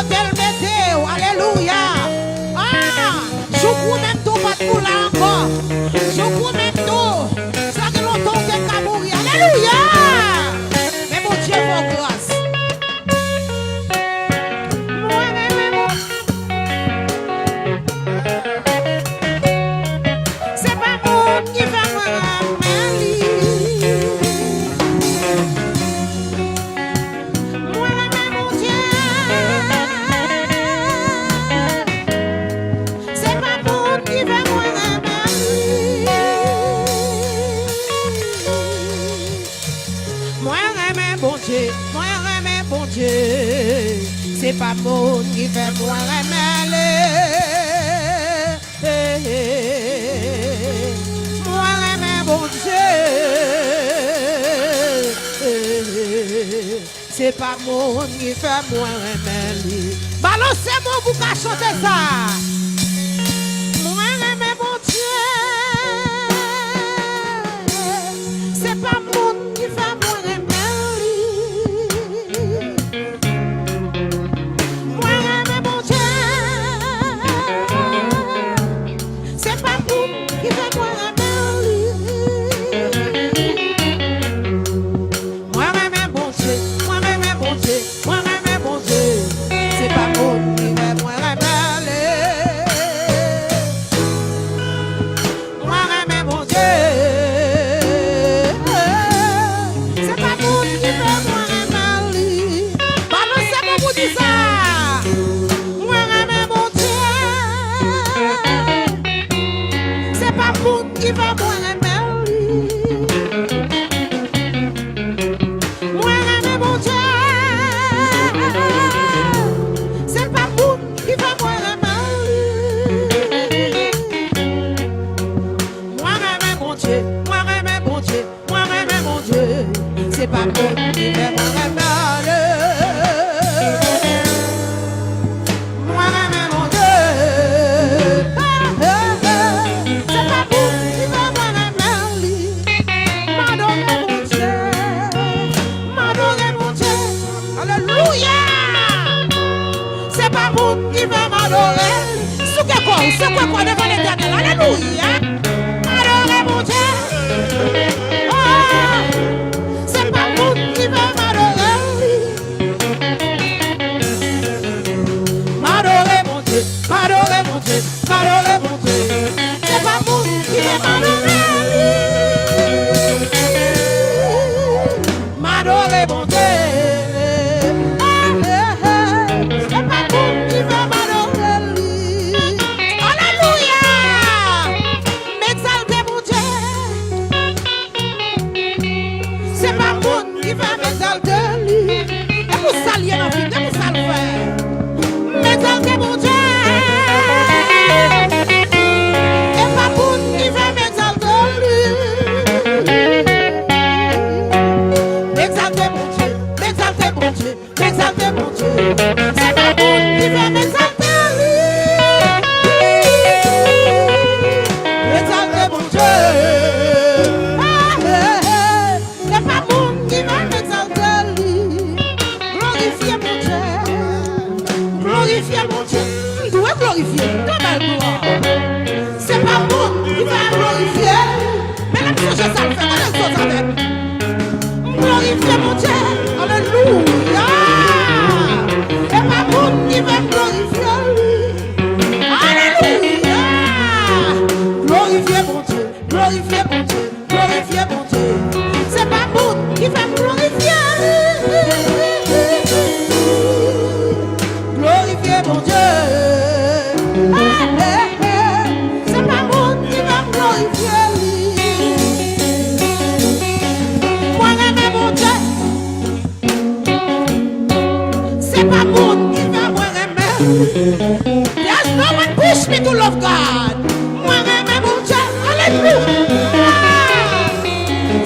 côté le météo. Alléluia. Ah, je vous même tout pas pour là encore. Je vous même tout. Ça fait longtemps que tu as mouru. Alléluia. Mais mon Dieu, vos grâces. C'est pas moi qui va me c'est pas mon qui fait moi remeller. Moi remets bon Dieu. C'est pas mon qui fait moi remeller. Balancez-moi pour qu'à chanter ça. Moi remets bon Dieu. C'est pas mon qui fait moi remeller. C'est quoi devant l'Éternel? Alléluia. Adorez mon Dieu. Oh, c'est pas vous qui va m'adorer. M'adorer mon Dieu. M'adorer mon Dieu. M'adorer mon Dieu. C'est pas vous qui va m'adorer. M'adorer mon Dieu. C'est pas vous qui va m'adorer. Salier dans vie, de vous saluer. M'exalter mon Dieu. Et pas pour qui veut m'exalter lui. M'exalter mon Dieu, m'exalter mon Dieu, m'exalter mon Dieu. C'est pas pour qui veut m'exalter lui. M'exalter mon Dieu. C'est pas pour qui veut m'exalter lui. Glorifier mon Dieu, il doit glorifier, dans la gloire. C'est pas moi qui va glorifier, mais la chose ça le fait, la chose avec. Glorifier mon Dieu, alléluia. C'est pas moi qui va glorifier lui, alléluia. Glorifier mon Dieu, glorifier mon Dieu, glorifier mon Dieu. C'est pas moi qui va glorifier lui. Glorifier mon Dieu. C'est pas moi qui va glorifier lui. Moi aimer mon Dieu. C'est pas moi qui va moi aimer. There's no one push me to love God. Moi aimer mon Dieu. Alléluia.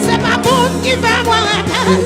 C'est pas moi qui va moi aimer.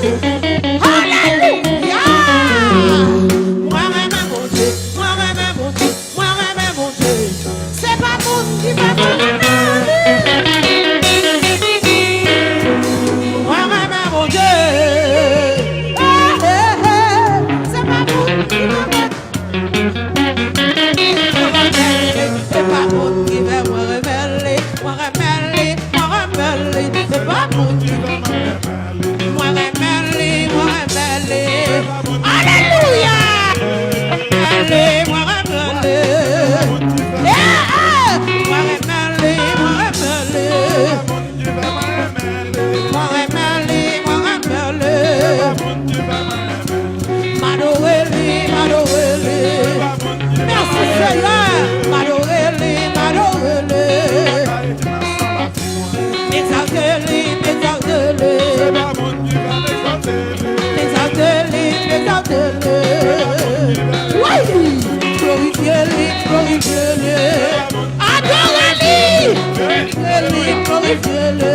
glorifiez-le.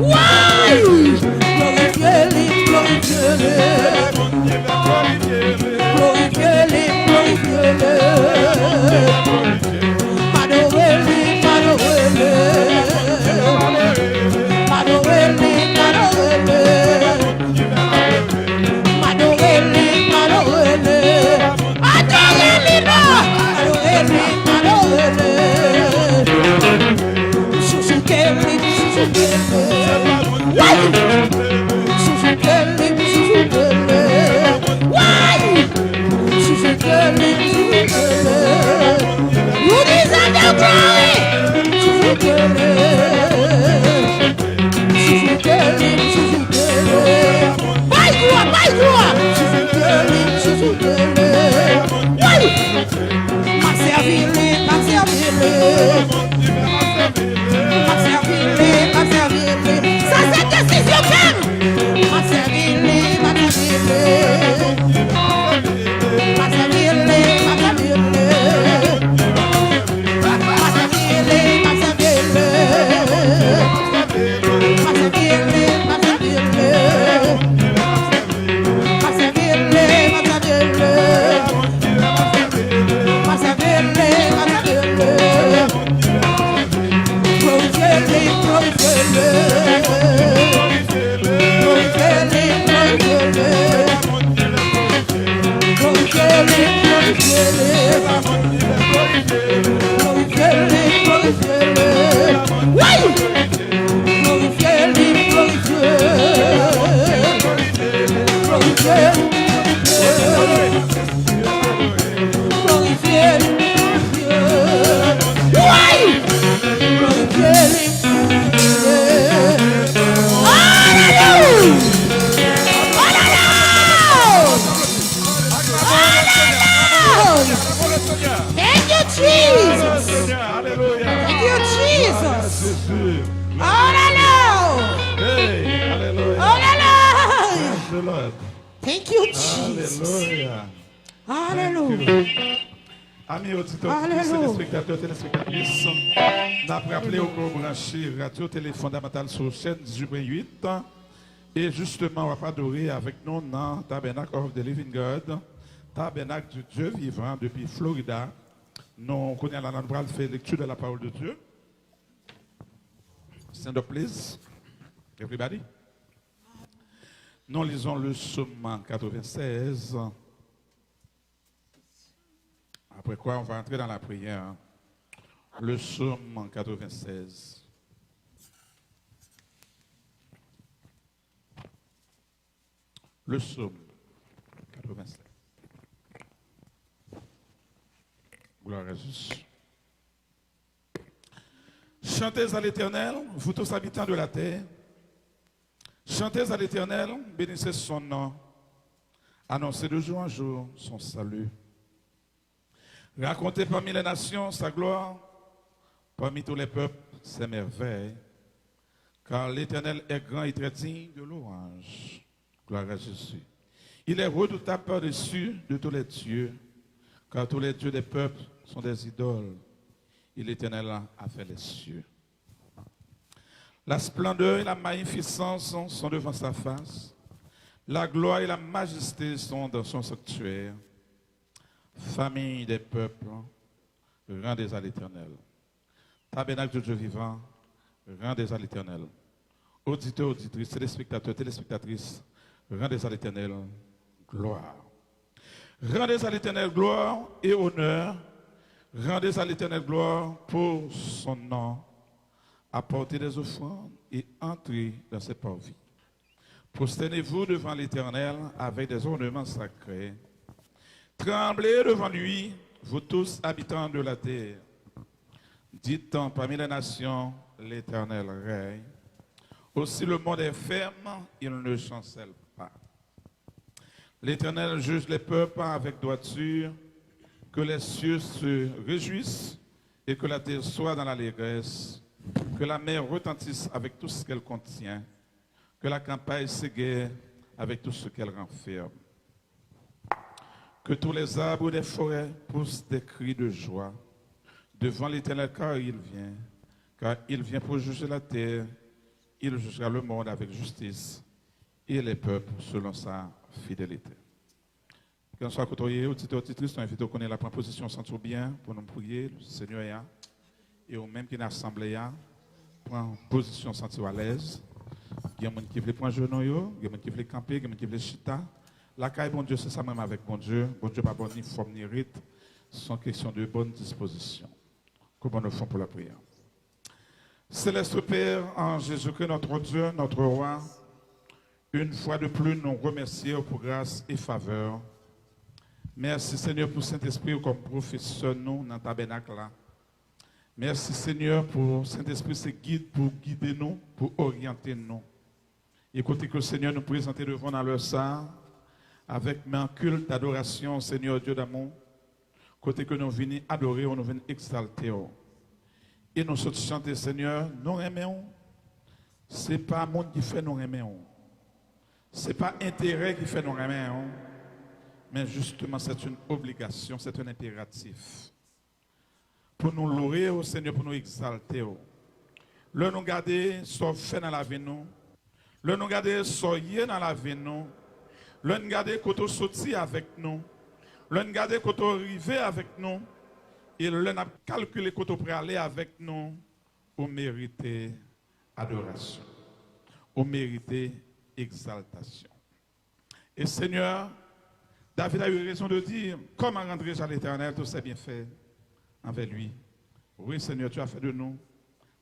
Ouais! Glorifiez-le, glorifiez-le. Glorifiez-le, glorifiez-le. Adorez-le, adorez-le. Adorez-le, adorez-le. Adorez-le, adorez-le. Adorez-le, adorez-le, adorez-le. Chouchouquez-le, chouchouquez-le. Ouais! Chouchouquez-le, chouchouquez-le. Ouais! Chouchouquez-le, chouchouquez-le. You deserve the glory. Chouchouquez-le. Chouchouquez-le, chouchouquez-le. Vai, gloire, vai, gloire. Chouchouquez-le, chouchouquez-le. Ouais! Ma servile, ma servile. Ma servile, ma servile. Ça c'est décision ferme. Ma servile, ma servile. Ma servile, ma servile. Ma servile, ma servile. Ma servile, ma servile. Ma servile, ma servile. Ma servile, ma servile. Glorifiez-le, glorifiez-le. Glorifiez-le, glorifiez-le. Glorifiez-le, glorifiez-le. Glorifiez-le, glorifiez-le. Oui! Glorifiez-le, glorifiez-le. Glorifiez-le. Glorifiez-le. Oui! Glorifiez-le. Thank you, Jesus. Thank you, Jesus. Hallelujah. Hallelujah. Thank you, Jesus. Hallelujah. Amis auditeurs, téléspectateurs, téléspectatrices, nous avons rappelé au gros branché Radio Télé Fondamentale sur chaîne 18.8. Et justement, on va adorer avec nous dans Tabernacle of the Living God, Tabernacle du Dieu vivant depuis Florida. Nous connaissons la langue, faire lecture de la parole de Dieu. Stand up, please. Everybody. Nous lisons le psaume 96. Après quoi, on va entrer dans la prière. Le psaume 96. Le psaume 96. Gloire à Jésus. Chantez à l'Éternel, vous tous habitants de la terre. Chantez à l'Éternel, bénissez son nom. Annoncez de jour en jour son salut. Racontez parmi les nations sa gloire, parmi tous les peuples ses merveilles. Car l'Éternel est grand et très digne de louange. Gloire à Jésus. Il est redoutable par-dessus de tous les dieux, car tous les dieux des peuples sont des idoles. Et l'Éternel a fait les cieux. La splendeur et la magnificence sont devant sa face. La gloire et la majesté sont dans son sanctuaire. Famille des peuples, rendez à l'Éternel. Tabernacle de Dieu vivant, rendez à l'Éternel. Auditeurs, auditrices, téléspectateurs, téléspectatrices, rendez à l'Éternel gloire. Rendez à l'Éternel gloire et honneur. Rendez à l'Éternel gloire pour son nom. Apportez des offrandes et entrez dans ses parvis. Prosternez-vous devant l'Éternel avec des ornements sacrés. Tremblez devant lui, vous tous habitants de la terre. Dites-en parmi les nations, l'Éternel règne. Aussi le monde est ferme, il ne chancelle pas. L'Éternel juge les peuples avec droiture, que les cieux se réjouissent et que la terre soit dans l'allégresse, que la mer retentisse avec tout ce qu'elle contient, que la campagne s'égaie avec tout ce qu'elle renferme. Que tous les arbres des forêts poussent des cris de joie devant l'Éternel car il vient, car il vient pour juger la terre, il jugera le monde avec justice et les peuples selon sa fidélité. Quand soit côtoyé, auditeur, auditrice, on invite à connaître la proposition sentir bien pour nous prier, le Seigneur est et au même qui n'a assemblé, prend position sentir à l'aise. Il y a des gens qui veulent prendre genou, il y a des gens qui veulent camper, il y a des gens qui veulent chita. La caille, bon Dieu, c'est ça même avec bon Dieu. Bon Dieu, pas bon ni forme ni rite. Ce sont questions de bonne disposition. Comment nous faisons pour la prière? Céleste Père, en Jésus-Christ, notre Dieu, notre Roi, une fois de plus, nous remercions pour grâce et faveur. Merci Seigneur pour Saint-Esprit comme professeur nous dans le tabernacle là. Merci Seigneur pour Saint-Esprit, ce guide pour guider nous, pour orienter nous. Écoutez que le Seigneur nous présente devant dans leur sein avec un culte d'adoration, Seigneur Dieu d'amour. Côté que nous venons adorer, nous venons exalter. Et nous sommes chanter, Seigneur, nous aimons. Ce n'est pas le monde qui fait nous aimons. Ce n'est pas l'intérêt qui fait nous aimons. Mais justement, c'est une obligation, c'est un impératif. Pour nous louer au Seigneur, pour nous exalter. Le nous garder, soit fait dans la vie nous. Le nous garder, soit y dans la vie nous. Le nous garder, quand on sortit avec nous. Le nous garder, quand on arrivé avec nous. Et le nous calculer, quand on peut aller avec nous. Au mérité adoration. Au mérité exaltation. Et Seigneur, David a eu raison de dire, comment rentrer à l'Éternel, tout c'est bien fait envers lui. Oui, Seigneur, tu as fait de nous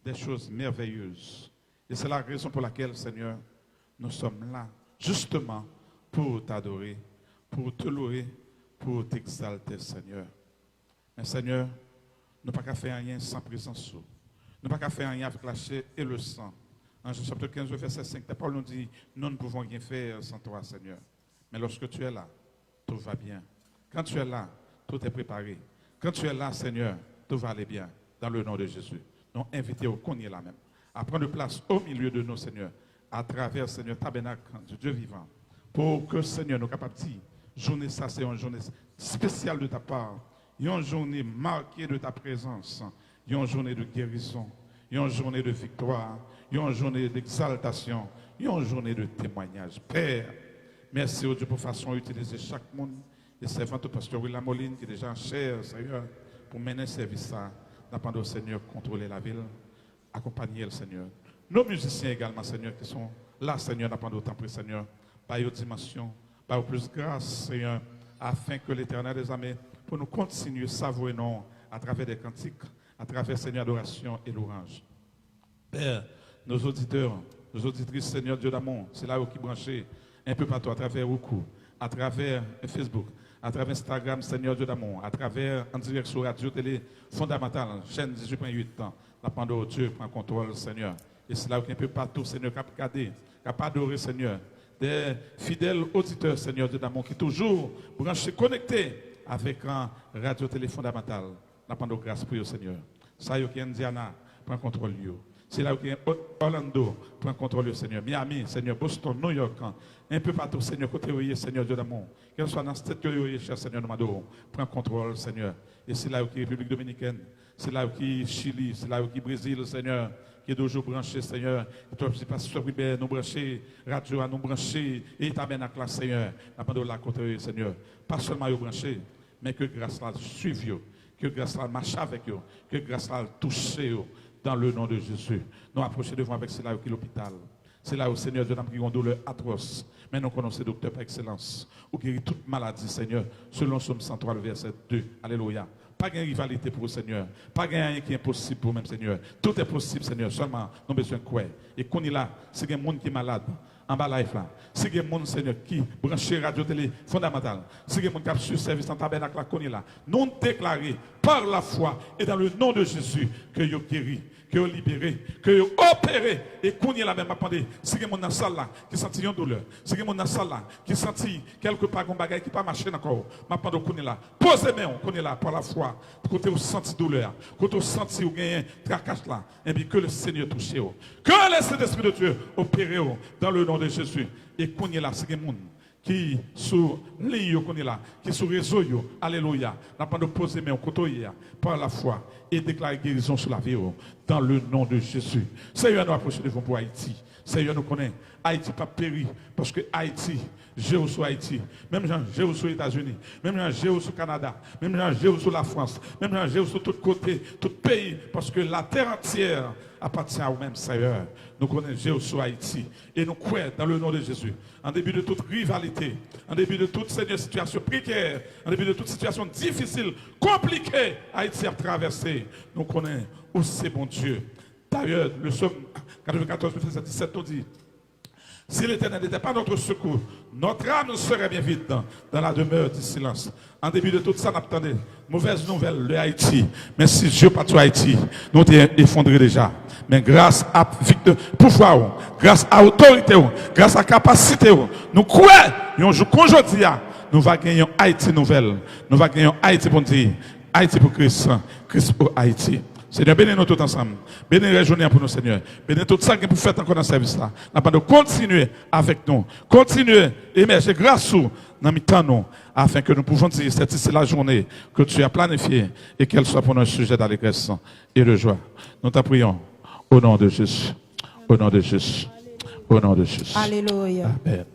des choses merveilleuses. Et c'est la raison pour laquelle, Seigneur, nous sommes là, justement, pour t'adorer, pour te louer, pour t'exalter, Seigneur. Mais, Seigneur, nous n'avons pas qu'à faire rien sans présence. Nous n'avons pas qu'à faire rien avec la chair et le sang. En Jean chapitre 15, verset 5, ta parole nous dit, nous ne pouvons rien faire sans toi, Seigneur. Mais lorsque tu es là, tout va bien. Quand tu es là, tout est préparé. Quand tu es là, Seigneur, tout va aller bien. Dans le nom de Jésus. Nous invitons qu'on y est là même. À prendre place au milieu de nous, Seigneur. À travers, Seigneur, tabernacle du Dieu vivant. Pour que, Seigneur, nous capables de dire, journée ça, c'est une journée spéciale de ta part. Une journée marquée de ta présence. Une journée de guérison. Une journée de victoire. Une journée d'exaltation. Une journée de témoignage. Père, merci au Dieu pour façon d'utiliser chaque monde. Et servant au pasteur William Moline qui est déjà en chair, Seigneur, pour mener ce service à au Seigneur, contrôler la ville, accompagner le Seigneur. Nos musiciens également, Seigneur, qui sont là, Seigneur, n'attendons autant pour Seigneur, par une dimension, par plus grâce, Seigneur, afin que l'Éternel des armées, pour nous continuer à savourer non à travers des cantiques, à travers, Seigneur, adoration et louange. Père, nos auditeurs, nos auditrices, Seigneur Dieu d'amour, c'est là où qui branchent un peu partout, à travers Roku, à travers Facebook, à travers Instagram, Seigneur Dieu d'amour, à travers en direct sur Radio Télé Fondamentale, chaîne 18.8 ans, la pendant Dieu prend contrôle, Seigneur. Et c'est là où un peu partout, Seigneur, qui a regardé, qui a adoré, Seigneur. Des fidèles auditeurs, Seigneur Dieu d'amour, qui toujours branchés, connectés avec un Radio Télé Fondamentale, la pendant grâce pour eux, Seigneur. Ça y est, qui est Indiana, prend contrôle. C'est là où il y a Orlando, prend contrôle, Seigneur. Miami, Seigneur, Boston, New York, un peu partout, Seigneur, côté où il y a, Seigneur Dieu d'amour. Quel soit dans cette tête, cher Seigneur, nous m'adorons. Prends contrôle, Seigneur. Et c'est là où il y a République Dominicaine, c'est là où il y a Chili, c'est là où il y a Brésil, Seigneur, qui est toujours branché, Seigneur. Et toi, je ne sais pas si tu as nous brancher, radio à nous brancher, et tabernacle, Seigneur. Nous la côté, Seigneur. Pas seulement nous brancher, mais que grâce là suive, que grâce là marche avec eux, que grâce là touche eux. Dans le nom de Jésus, nous approchons devant avec cela qui est l'hôpital. C'est là où, Seigneur, Dieu, nous avons une douleur atroce. Mais nous connaissons docteur par excellence. Ou guérit toute maladie, Seigneur, selon Somme 103, le verset 2. Alléluia. Pas de rivalité pour le Seigneur. Pas de rien qui est impossible pour le même Seigneur. Tout est possible, Seigneur. Seulement, nous avons besoin de quoi. Et qu'on est là, c'est qu'il y a un monde qui est malade. En bas life là. C'est qu'il y a un monde, Seigneur, qui branche Radio Télé Fondamentale. C'est qu'il y a un monde qui a sur service en tabernacle là, qu'on est là. Nous déclarons par la foi et dans le nom de Jésus que vous guéri, que vous libéré, que vous opéré. Et qu'on est là même à penser. C'est qu'il y a un monde dans la salle là qui sentit une douleur. C'est qu'il y a un monde dans la salle là qui sentit quelque part un bagage qui n'a pas marché encore. Ma pendant qu'on est là. Posez-moi, qu'on est là par la foi. Quand vous sentez douleur, quand vous sentez vous gagnez tracasse là, et bien que le Seigneur touche vous. Que le Saint-Esprit de Dieu opère dans le nom de Jésus. Et qu'on est là, c'est qu'il y a un monde qui sur ligne qu'on est là, qui sur réseau yo, alléluia. N'a pas de poser mais côté par la foi et déclarer guérison sur la vie dans le nom de Jésus. Seigneur, nous approchons devant pour Haïti. Seigneur, nous connaissons Haïti pas péri parce que Haïti, j'ai sur Haïti, même gens j'ai sur les États-Unis, même gens j'ai sur le Canada, même gens j'ai sur la France, même gens j'ai sur tous côtés, tout pays, parce que la terre entière appartient à vous-même, Seigneur. Nous connaissons sur Haïti et nous croyons dans le nom de Jésus. En début de toute rivalité, en début de toute situation précaire, en début de toute situation difficile, compliquée, Haïti a traversé. Nous connaissons aussi bon Dieu. D'ailleurs, le psaume 94, verset 17 nous dit, si l'Éternel n'était pas notre secours, notre âme serait bien vite dans la demeure du silence. En début de tout ça, nous attendons mauvaise nouvelle de Haïti. Mais si Dieu pas tout Haïti, nous sommes effondrés déjà. Mais grâce à pouvoir, grâce à l'autorité, grâce à la capacité, nous croyons, un jour qu'aujourd'hui, nous allons gagner Haïti nouvelle. Nous allons gagner Haïti pour dire, Haïti pour Christ, Christ pour Haïti. Seigneur, bénis-nous tous ensemble. Bénis la journée pour nous, Seigneur. Bénis tout ça que vous faites encore dans ce service-là. Nous allons continuer avec nous. Continuer, émerger grâce à nous, nous, afin que nous pouvons dire, c'est la journée que tu as planifiée et qu'elle soit pour nous un sujet d'allégresse et de joie. Nous t'en prions au nom de Jésus. Au nom de Jésus. Au nom de Jésus. Alléluia. Amen.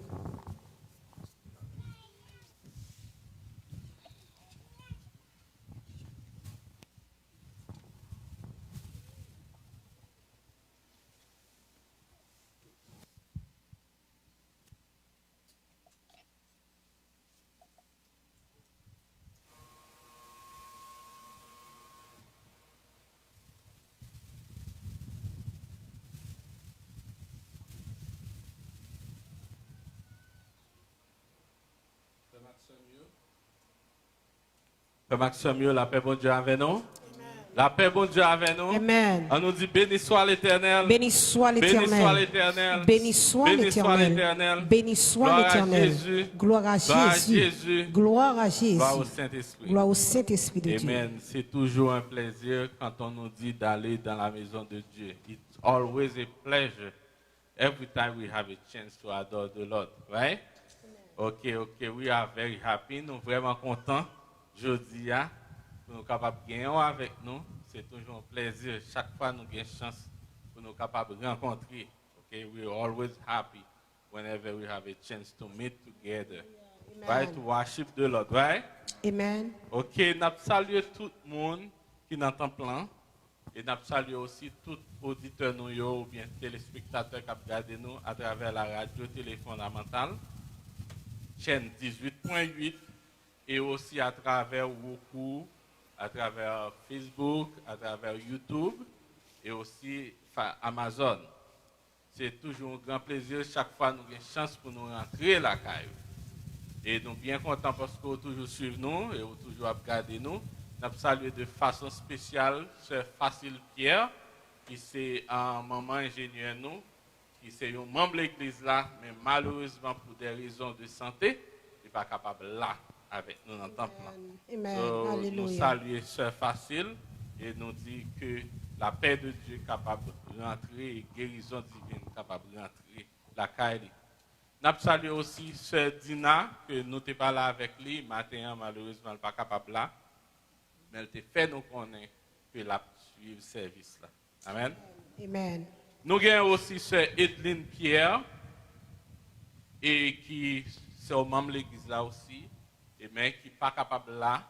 Frère Maxime, la paix bon Dieu avec nous. La paix bon Dieu avec nous. Amen. On nous dit béni soit l'Éternel. Béni soit Béni soit l'Éternel. l'Éternel. Béni soit l'Éternel. Béni soit l'Éternel. Gloire à Gloire à Jésus. Jésus. Gloire à Jésus. Gloire au Saint-Esprit. Gloire au Saint-Esprit de Dieu. Amen. C'est toujours un plaisir quand on nous dit d'aller dans la maison de Dieu. It's always a pleasure every time we have a chance to adore the Lord. Right? Okay. We are very happy. Nous sommes vraiment contents. Jeudi, pour nous capables de gagner avec nous. C'est toujours un plaisir. Chaque fois, nous avons chance pour nous capables de rencontrer. Okay? We are always happy whenever we have a chance to meet together. Amen. Right? To worship the Lord. Right? Amen. Ok, nous saluons tout le monde qui est dans ton plan. Et nous saluons aussi tout auditeur nous ou bien téléspectateur qui regardent nous à travers la radio téléfondamentale, chaîne 18.8, et aussi à travers Roku, à travers Facebook, à travers YouTube, et aussi Amazon. C'est toujours un grand plaisir chaque fois nous avons une chance pour nous rentrer la caille. Et nous sommes bien contents parce que vous toujours suivez nous et vous toujours regardez nous. Nous saluons de façon spéciale Sœur Facile Pierre, qui est un maman ingénieur nous, qui est un membre de l'église là, mais malheureusement pour des raisons de santé, il n'est pas capable là avec nous dans le temple. Amen. Nous saluons Sœur Facile et nous dit que la paix de Dieu est capable de rentrer et guérison divine capable de rentrer la caille. Nous saluons aussi Sœur Dina, que nous n'étions pas là avec lui, matin malheureusement elle n'est pas capable là, mais elle t'a fait nous connaître que la suivre service là. Amen. Amen. Nous avons aussi Sœur Edline Pierre, et qui est au membre de l'église là aussi, et mais qui n'est pas capable là,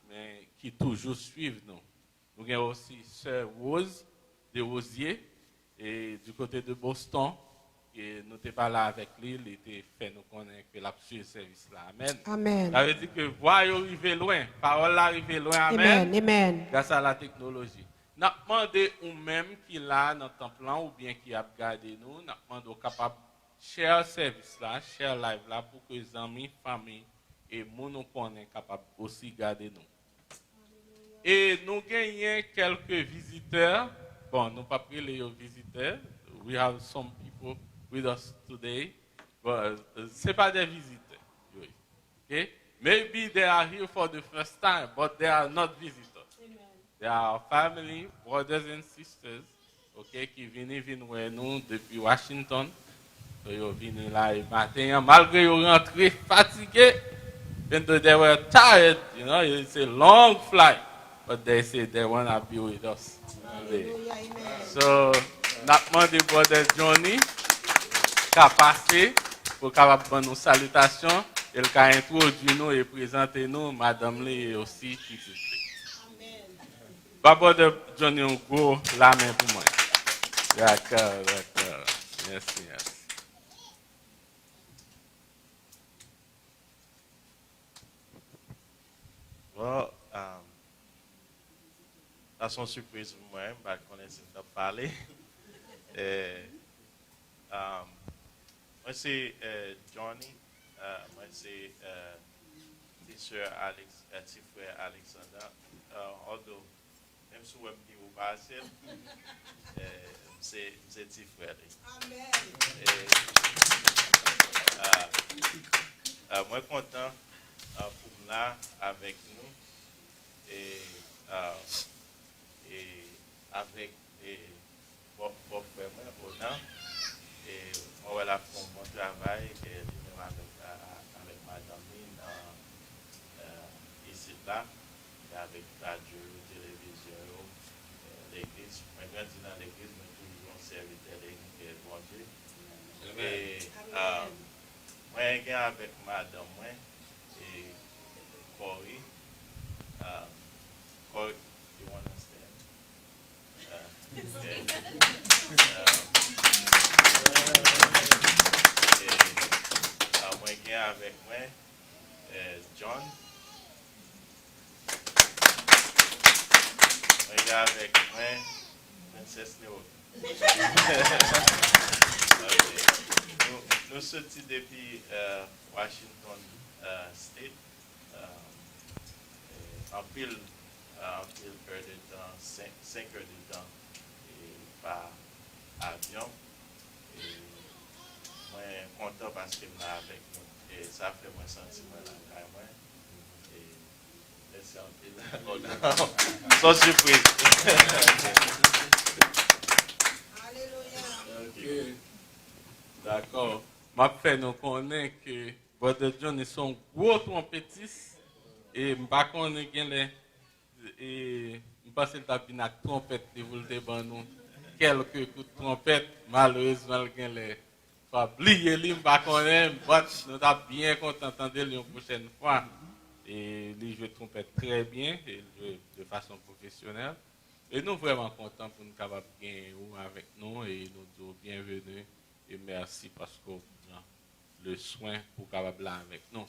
mais qui toujours suivent nous. Nous avons aussi Sœur Rose de Rosier, et du côté de Boston, et nous n'étions pas là avec lui, il était fait nous connaître que la suivre service là. Amen. Amen. Ça veut dire que voix arriver loin, parole arriver loin. Amen. Amen. Grâce à la technologie. Nous demandons ou même qui là dans ton plan ou bien qui a gardé nous, nous demandons capable share service là, share live là pour que les amis, famille et nous connaissent capable aussi garder nous. Et nous gagnons quelques visiteurs. Bon, nous pas pris les visiteurs. We have some people with us today. But c'est pas des visiteurs. Okay? Maybe they are here for the first time, but they are not visitors. They are family, brothers and sisters, okay, qui viennent voir nous depuis Washington. Ils viennent là et matin, malgré qu'ils rentrent fatigués, they were tired, you know, it's a long flight, but they say they want to be with us. Hallelujah, amen. So, n'a demandé Brother Johnny qu'a passé pour capable faire nos salutations. Il a introduit nous et présenté nous, Madame Lee et aussi Titi. Brother Johnny, on go la main pour moi. D'accord, d'accord. Merci, merci. Well, à son surprise pour moi, je ne connaissais pas parler. Moi, c'est Johnny. Moi, c'est petit frère Alexander. Although, même si vous me au passé, c'est petit frère. Amen. Moi, content pour là avec nous et avec mon frère Ronan et on va faire un bon travail et avec madame ici là et avec radio, télévision, l'église. Moi grandi dans l'église, mais toujours un serviteur de l'église, bon Dieu. Et moi je avec madame moi et Corey. Corey, you understand? Moi qui avec moi, John. Moi qui avec moi, Princess Neo. Nous sommes depuis Washington State. En pile heure de temps, 5 heures de temps par avion. Et moi, content parce que je suis avec nous. Et ça fait moi sentir là carrément. Et laissez un peu sans surprise. Alléluia. D'accord. Je fais nous connaître que Brother John est son gros trompettiste. Et je ne sais pas et je pense qu'il y a une trompette qui vous le nous quelques coups de trompette. Malheureusement, il y a oublié, je ne sais pas mais nous sommes bien contents d'entendre une prochaine fois. Et il joue trompette très bien, et il joue de façon professionnelle. Et nous sommes vraiment contents pour nous capables de gagner avec nous et nous disons bienvenue et merci parce que le soin pour capable là avec nous.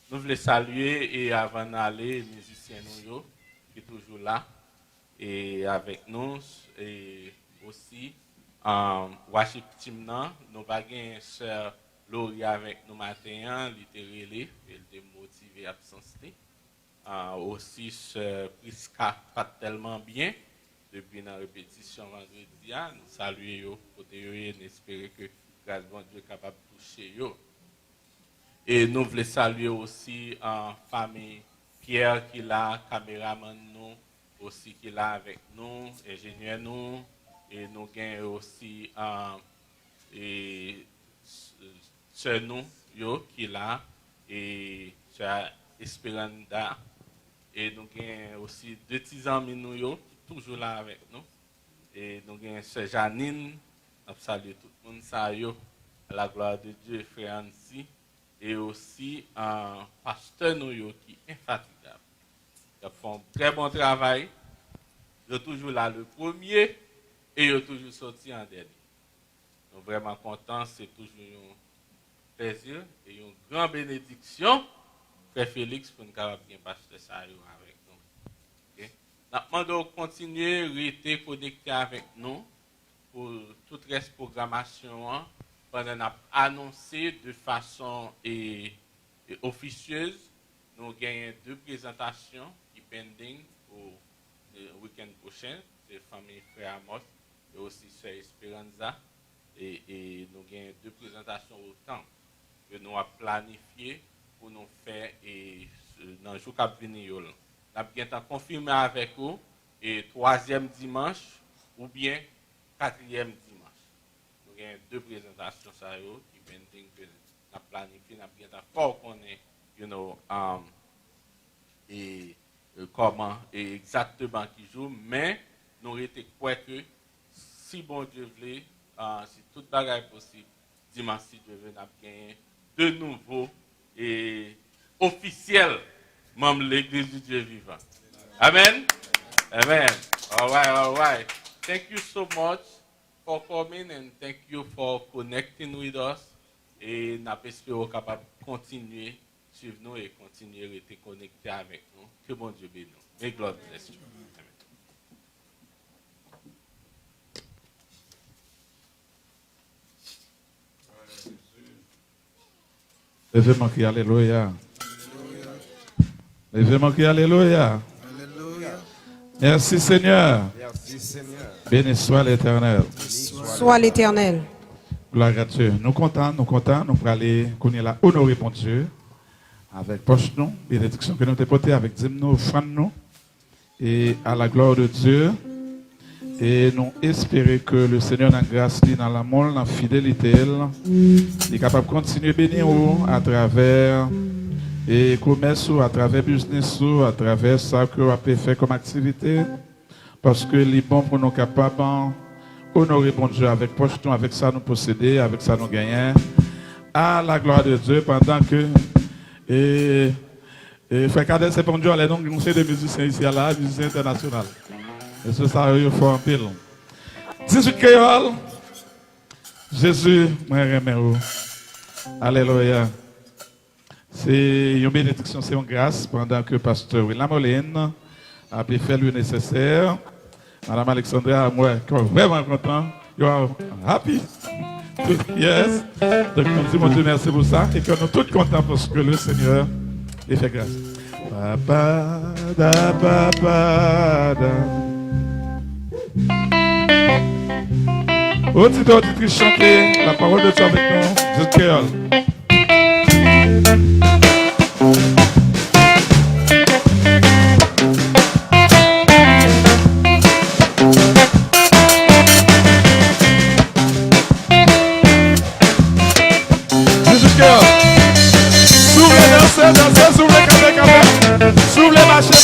Nous voulons saluer et avant d'aller, les musiciens nous qui sont toujours là et avec nous et aussi worship team nous pas gagné sœur Laurie avec nous matin, littéralement, elle était motivée à absenter. Aussi sœur Priska pas tellement bien depuis la répétition vendredi, nous saluons côté et espérer que grâce bon Dieu est capable de toucher yo. Et nous voulons saluer aussi en famille Pierre qui est là, caméraman nous, aussi qui est là avec nous, ingénieur nous, et nous avons aussi sœur nous qui est là, et sœur Esperanda, et nous avons aussi deux petits amis nous qui sont toujours là avec nous, et nous avons sœur Janine, nous saluons tout le monde, ça à la gloire de Dieu, frère Ansi. Et aussi un pasteur qui est infatigable. Ils font un très bon travail. Ils sont toujours là le premier et ils sont toujours sortis en dernier. Nous sommes vraiment contents, c'est toujours un plaisir et une grande bénédiction. Frère Félix, pour nous capables bien pasteur ça avec nous. Okay? Nous demandons de continuer à rester connectés avec nous pour toute reste programmation. Pendant a annoncé de façon officieuse, nous gagnons 2 présentations qui pending au week-end prochain, c'est famille Frère Amos et aussi Sœur Esperanza. Et nous gagnons 2 présentations au temps que nous avons planifié pour nous faire dans le jour qui venir. Nous avons confirmé avec vous et 3e dimanche ou bien 4e dimanche. gagne deux présentations ça yo qui viennent que n'a planifié n'a bien fort qu'on est et comment et exactement qui joue mais nous été quoi que si bon Dieu voulait si toute bagaille possible dimanche si Dieu veut n'a gagner de nouveau et officiel membres de l'église du Dieu vivant. Amen. Amen. All right. Thank you so much for coming and thank you for connecting with us. Et nous espérons capable de continuer suivre nous et continuer à rester connectés avec nous. Que bon Dieu bénisse nous. May God bless you. Levez-moi qui alléluia. Levez-moi qui alléluia. Merci Seigneur. Béni soit l'Éternel. Soit l'Éternel. Gloire à Dieu. Nous comptons, nous pour aller connaître la honorer pour Dieu. Avec poche nous, bénédiction que nous avons portée avec dîme nous, offrande nous. Et à la gloire de Dieu. Et nous espérons que le Seigneur dans la grâce, dans l'amour, dans la fidélité, il est capable de continuer à bénir à travers et commerce, à travers business, à travers ça que vous avez fait comme activité. Parce que il est bon pour nous capables d'honorer bon Dieu avec poche, avec ça nous posséder, avec ça nous gagner. À la gloire de Dieu pendant que Frère Cadet, c'est pour Dieu, les noms nous de musiciens ici à la musiciens internationaux. Et ce ça il faut en pile. 18 créole. Jésus, moi remercie. Alléluia. C'est une bénédiction, c'est une grâce pendant que pasteur William Moline a fait le nécessaire. Madame Alexandra, moi, vraiment content. You are happy. Yes. Donc, nous disons Dieu merci pour ça et que nous sommes tous contents parce que le Seigneur il fait grâce. Papa, da, papa, da. Auditeur, auditrice, chantez la parole de Dieu avec nous. Juste créole. Juste créole. S'ouvrez, dansez, s'ouvrez, camé. S'ouvrez, marchez,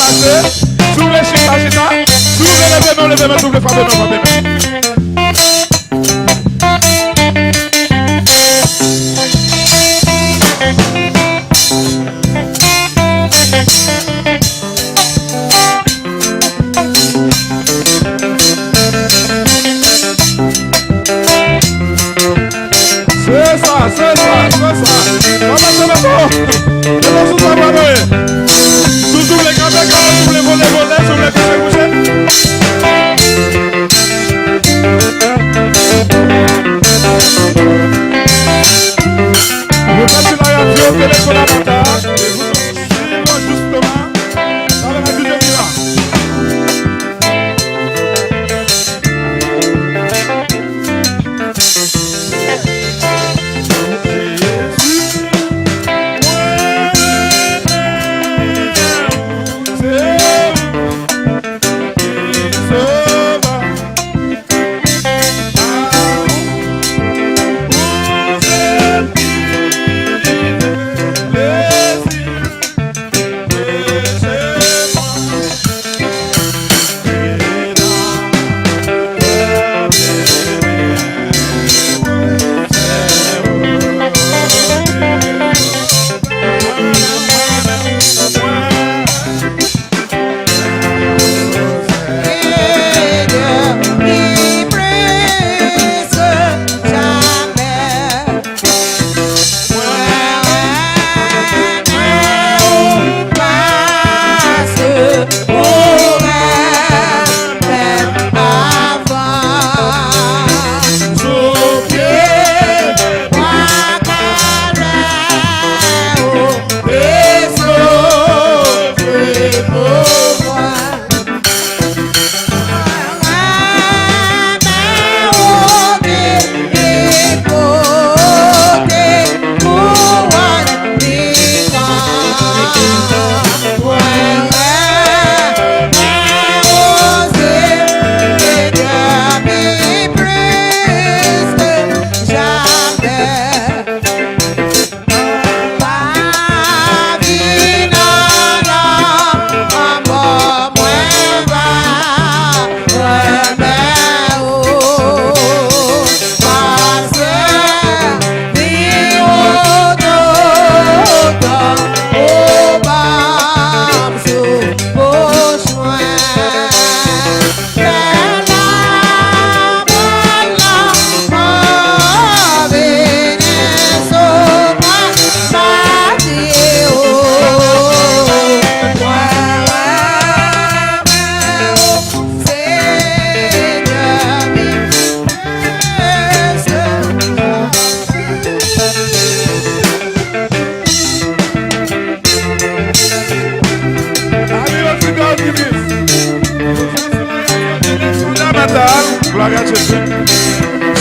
s'ouvrez, chita. S'ouvrez, levez-moi, s'ouvrez, frappez-moi. C'est ça. Commencez maintenant. Les morceaux sont abandonnés. Sous les grands, sous les volets, sous les couchés.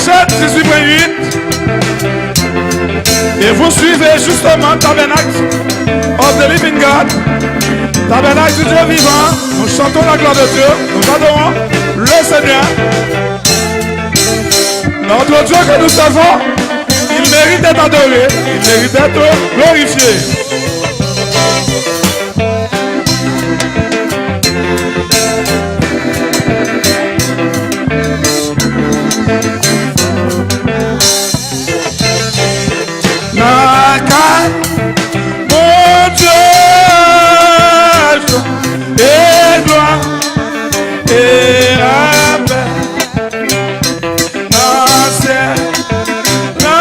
Hachette 18.8. Et vous suivez justement Tabernacle of the Living God. Tabernacle du Dieu vivant. Nous chantons la gloire de Dieu. Nous adorons le Seigneur. Notre Dieu que nous servons, il mérite d'être adoré. Il mérite d'être glorifié. Mon Dieu, et gloire et la paix dans le ciel, la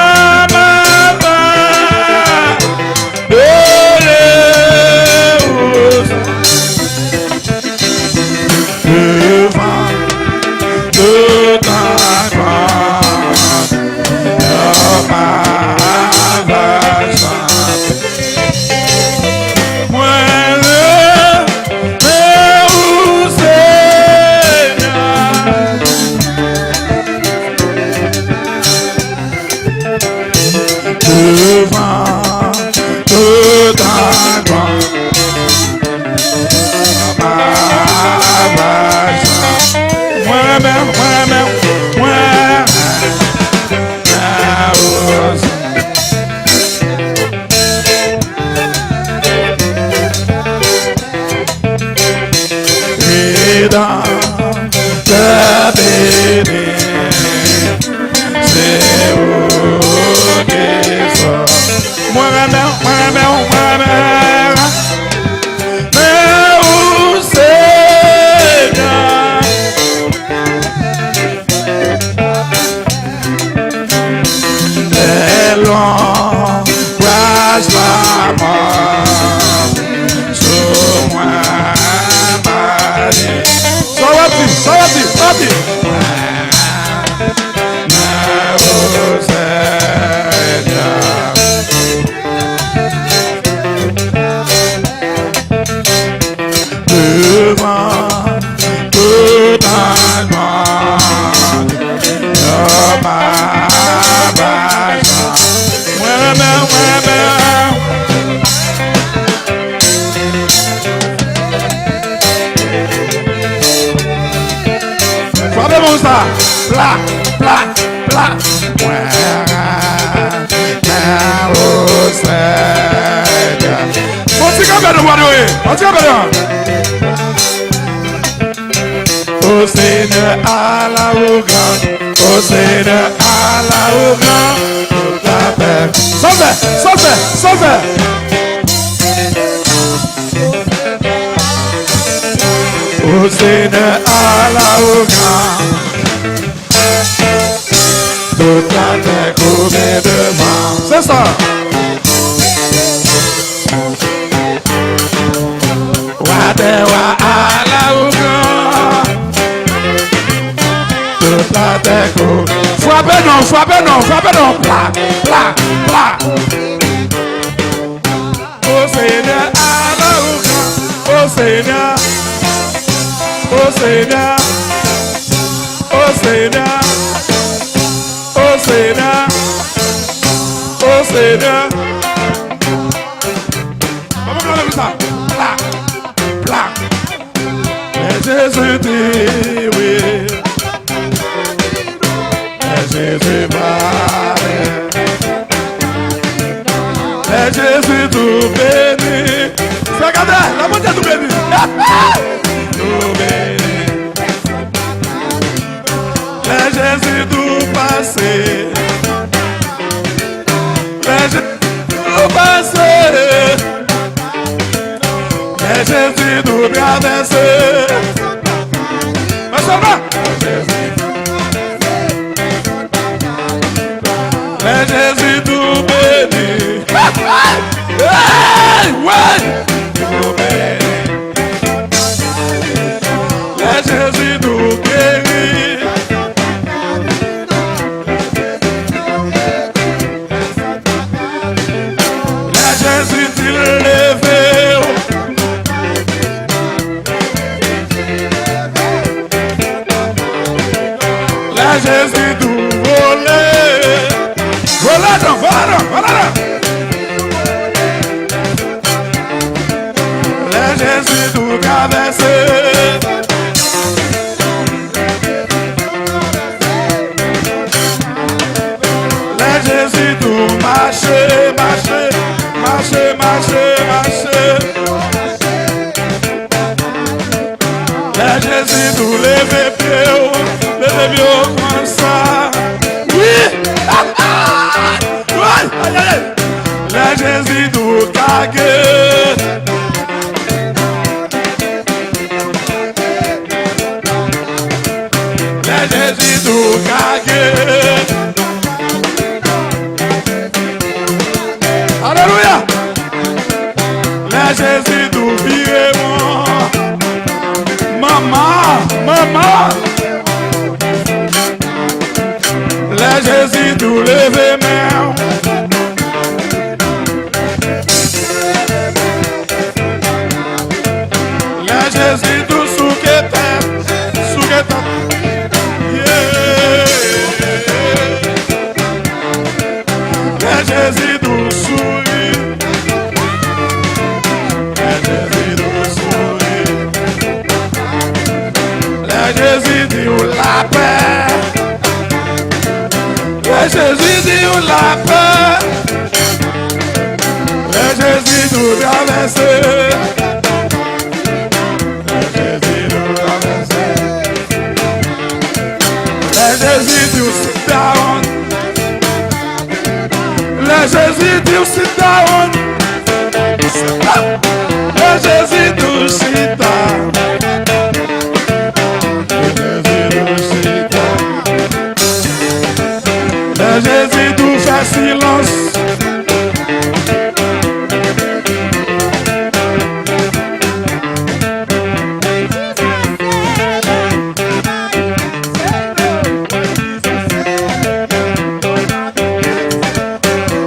main de l'épouse devant de ta gloire, dans ta béni, c'est où qu'ils sont. Moi-même, mais où c'est bien. Les longs grâce la mort sur moi. Sorry. Devant tout un monde, Pla. Au Seigneur à la hauteur, au Seigneur à la hauteur, toute la paix. Sauve. Au Seigneur à la hauteur, toute la terre couverte de vent. C'est ça. Wadewa à la hauteur, toute la terre couverte. Frappez non. Pla. Au Seigneur à la hauteur, au Seigneur. Vamos a ver ça. Pla. Et Jésus dit oui. Et Jésus parlait. Et Jésus tout béni. Regardez, la moitié tout béni. Tout béni. Et Jésus tout passé. Et Jésus nous traverse. Mais ça va. Et Jésus tout béni. Ouais. Tout béni. Et Jésus nous guérit. Jésus t'il levé. La Jésus d'ouvre Jésus, tout levé pied, comme ça. Oui! La Jésus, tout cagué. La Jésus, tout cagué. Alléluia! La Jésus, tout viré, maman, maman. La Jésus, tout levé, main. La Jésus, tout souqueté, souqueté. La Jésus, tout sourit. La Jésus, tout sourit. La Jésus, dit la paix. La Jésus, dit la paix. La Jésus, tout traversé. La Jésus, tout traversé. La Jésus, tout sit down. La Jésus, tout sit down. La Jésus, tout sit down. La Jésus, tout fait silence.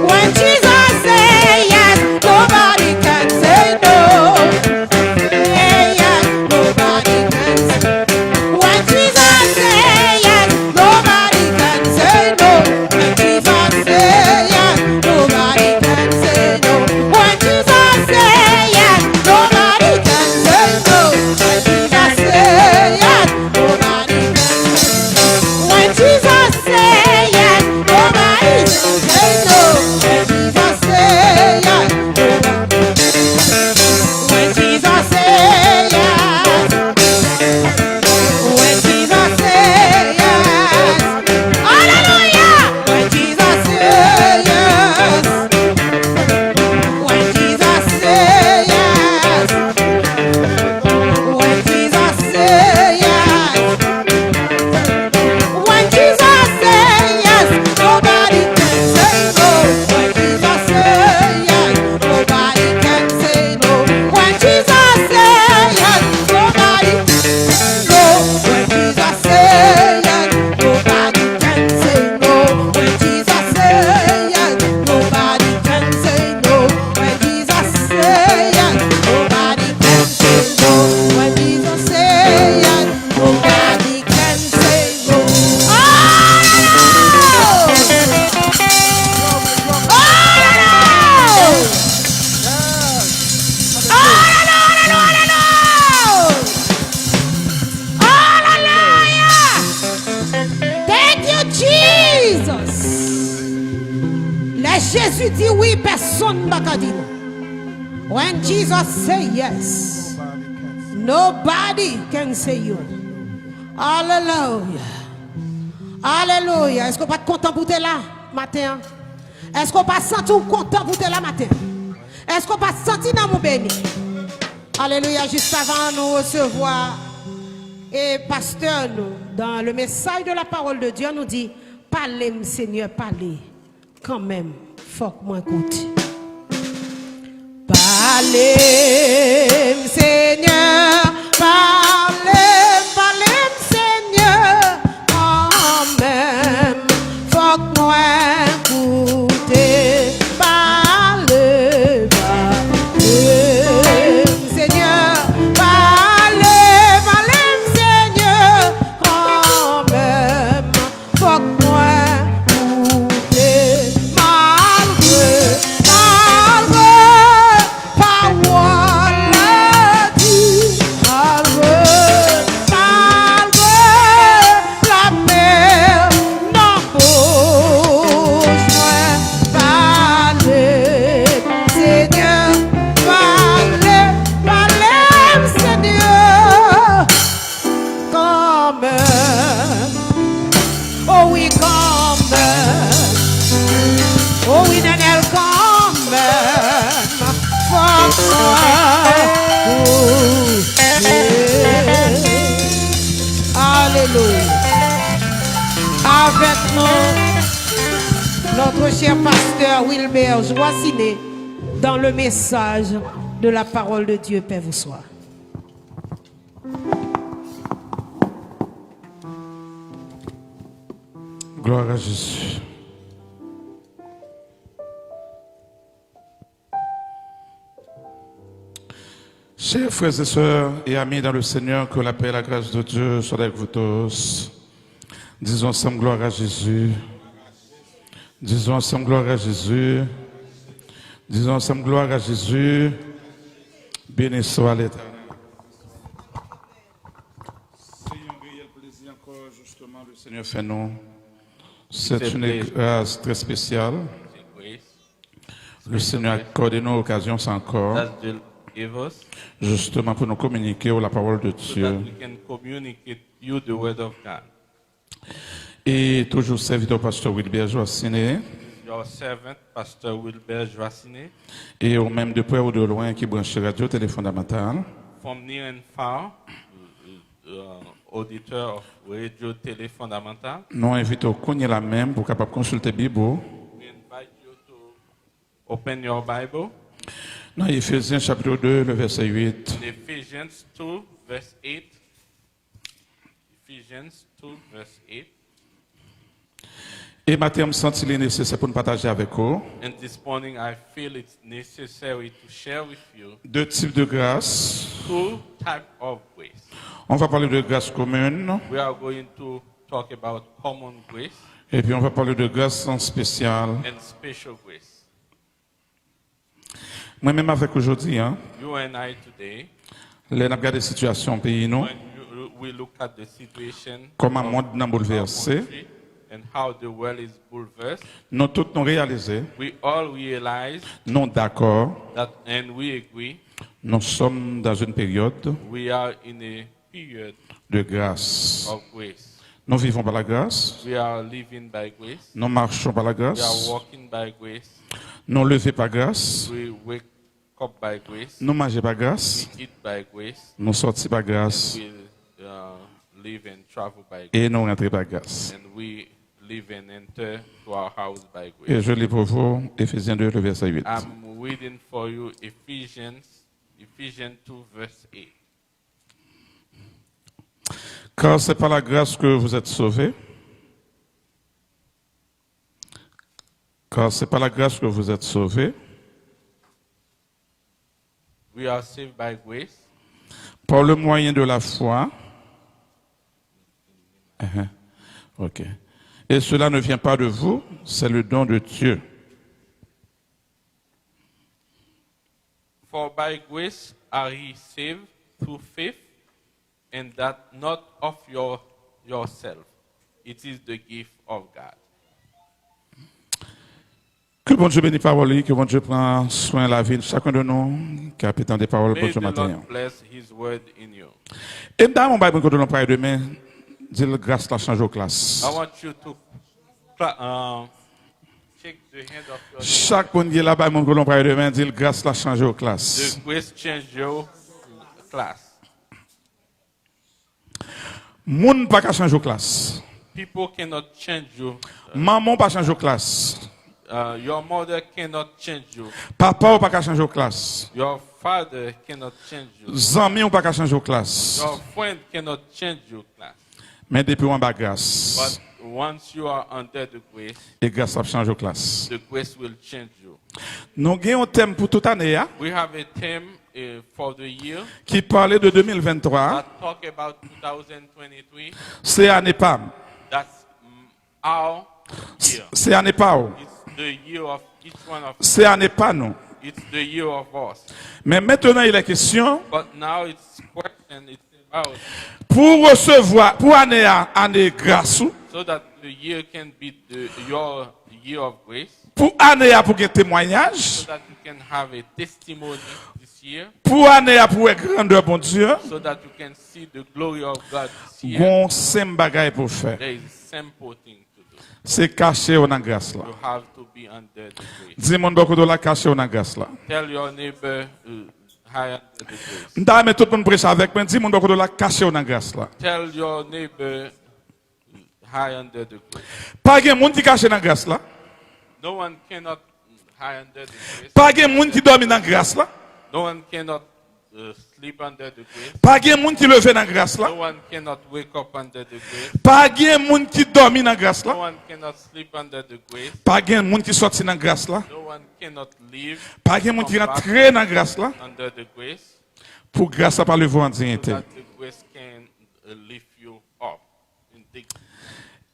When Jesus say yes, nobody can say no. Hey, yes, nobody can say. When Jesus say yes, nobody can say no. When Jesus say yes, nobody can say no. When Jesus say yes, nobody can say no. When Jesus say yes, nobody can say no. When Jesus say yes, nobody can say no. When Jesus say yes, when Jesus say yes, when Jesus say yes, hallelujah. When Jesus say yes, when Jesus say yes, when Jesus say yes, when Jesus say yes, nobody can say no. When Jesus say yes, nobody can say no. When Jesus say yes, nobody no. When Jesus say yes, nobody can say no. When Jesus say yes, nobody can say no. When Jesus say yes, nobody can say no. When Jesus say yes, nobody can say no. Thank you, Jesus. Let Jésus dit oui, personne n'a qu'à dire non. When Jesus say yes, nobody can say you. Hallelujah. Alléluia. Est-ce qu'on pas content pour te là matin? Est-ce qu'on pas senti content pour te là matin? Est-ce qu'on pas senti dans mon béni? Alléluia. Juste avant nous recevoir et pasteur nous dans le message de la parole de Dieu nous dit parlez Seigneur, parlez. Quand même, faut que moi écoute. Parlez Seigneur, parlez, parlez Seigneur, quand même, faut que moi écoute. Parlez, parlez Seigneur, parlez, parlez Seigneur, quand même, faut que moi écoute. Malgré, malgré, parole dit, malgré, malgré, la mer n'embauche moins. Alléluia. Avec nous, notre cher pasteur Wilbert Joassiné dans le message de la parole de Dieu. Paix vous soit. Gloire à Jésus. Chers frères et sœurs et amis dans le Seigneur, que la paix et la grâce de Dieu soient avec vous tous. Disons ensemble gloire à Jésus. Disons ensemble gloire à Jésus. Disons ensemble gloire à Jésus. Béni soit l'Éternel. C'est un réel plaisir encore, justement, le Seigneur fait nous. C'est une grâce très spéciale. Le Seigneur a accordé nos occasions encore, justement pour nous communiquer la parole de Dieu. Et toujours serviteur pasteur Wilbert Joassiné. Your servant, Pastor Wilbert Joassiné. Et au même de près ou de loin qui branche radio télé fondamental. From near and far, auditeur of radio télé fondamental. Nous invitons à cogner la même pour capable consulter Bible. We invite you to open your Bible. Dans Éphésiens chapitre 2, le verset 8. Ephesians 2, verse 8. Ephesians 2, verse 8. Et matin, je me sens il est nécessaire pour nous partager avec vous. And this morning I feel it's necessary to share with you Deux types de grâce. two types of grace. On va parler de grâce commune. We are going to talk about common grace Et puis on va parler de grâce spéciale. and special grace. Moi-même avec aujourd'hui, You and I today, les n'a regardé la situation au pays, nous, we look at the situation comment le of monde n'a our bouleversé. country and how the world is bulversed. Nous tous nous réalisé, We all realize nous d'accord, that, and we agree, nous sommes dans une période we are in a period de grâce. of grace. Nous vivons par la grâce, We are living by grace. nous marchons par la We are grâce, walking by grace. nous levons par grâce, We wake up by grace. nous mangeons par grâce, We eat by grace. nous sortons par grâce We live and travel by grace. et nous rentrons par grâce. And we live and enter to our house by Et grace. je lis pour vous Éphésiens 2, le verset 8. I'm reading for you Ephesians 2, verse 8. Car c'est par la grâce que vous êtes sauvés. Car c'est par la grâce que vous êtes sauvés. We are saved by grace Par le moyen de la foi. Ok. Et cela ne vient pas de vous, c'est le don de Dieu. For by grace are ye saved through faith, and that not of yourself. It is the gift of God. Que bon Dieu bénisse parole, que bon Dieu prend soin de la vie de chacun de nous, qui a pétant des paroles pour May ce the matin. Lord bless his word in you. Et dans mon Bible, quand on parle demain, dis le grâce la change aux classes. I want you to shake the hand of your Chaque monde qui est là-bas, mon que l'on parle demain, dis le grâce la change aux classes. The grace change your class. Moun pas qu'à changer aux classes. People cannot change you. Maman pas changer aux classes. Your mother cannot change you. Papa pas qu'à changer aux classes. Your father cannot change you. Zami pas qu'à changer aux classes. Your friend cannot change your class. Mais depuis on a grâce. But once you are under the grace, Et grâce a changé aux classes. the grace will change you. Nous avons un thème pour toute année We have a theme for the year qui parlait de 2023. that talk about 2023. C'est année PAM. That's our year. C'est année PAO. It's the year of each one of us. C'est année pas nous. It's the year of us. Mais maintenant il est question But now it's question. It's about pour recevoir pour année grâce so that the year can be your year of grace, pour année pour un témoignage so that you can have a testimony this year, pour année pour être grandeur bon Dieu. so that you can see the glory of God this year. Bon sem bagay pour faire. There is a simple thing to do. C'est caché dans la grâce là. You have to be under the grace. Dis mon beaucoup de la caché dans la grâce là. Tell your neighbor, high under the grace. M'ta met tout le monde prêcher avec moi. Dis mon beaucoup de la caché dans la grâce là. Tell your neighbor, high under the grace. Pas de monde qui caché dans la grâce là. No one cannot high under the grace. Pas de monde qui dormi dans la grâce là. No one cannot sleep under the grace. Pas de monde qui levé dans la grâce là. No one cannot wake up under the grace. Pas de monde qui dormi dans la grâce No là. one cannot sleep under the grace. Pas de monde qui sorti dans la grâce là. No one cannot live Pas de monde qui rentre dans la grâce là. under the grace Pour grâce à pas le voir en so dignité. that the grace can lift you up in dignity.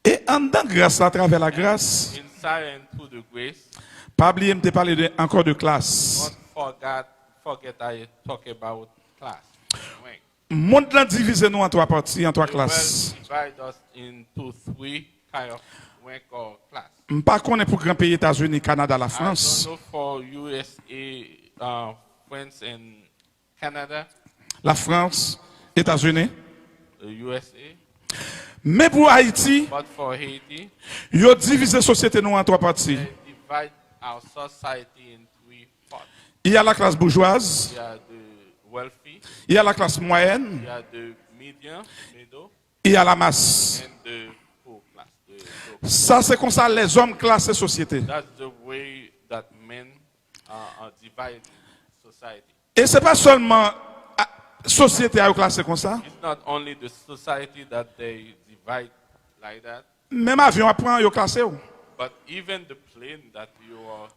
Et en dans grâce à travers la grâce, Inside and through the grace, pas oublier me parler encore de classe. don't forget I talk about class. Rank. Monde là divisé nous en trois parties, en trois The classes. world divide us into three kind of rank or class. Pas connaît pour grand pays États-Unis, Canada, la I France. don't know for USA, France and Canada, La France, États-Unis. USA, Mais pour Haïti, but for Haiti, yo divisé société nous en trois parties. they divide our society in three parts. Il y a la classe bourgeoise, You are the wealthy, il y a la classe moyenne, you are the middle, il y a la masse. and the poor class. The low. Ça c'est comme ça les hommes classent la société. That's the way that men are divided in society. Et c'est pas seulement société à classé comme ça. It's not only the society that they divide like that, Même avion apprend yo classé. but even the plane that you are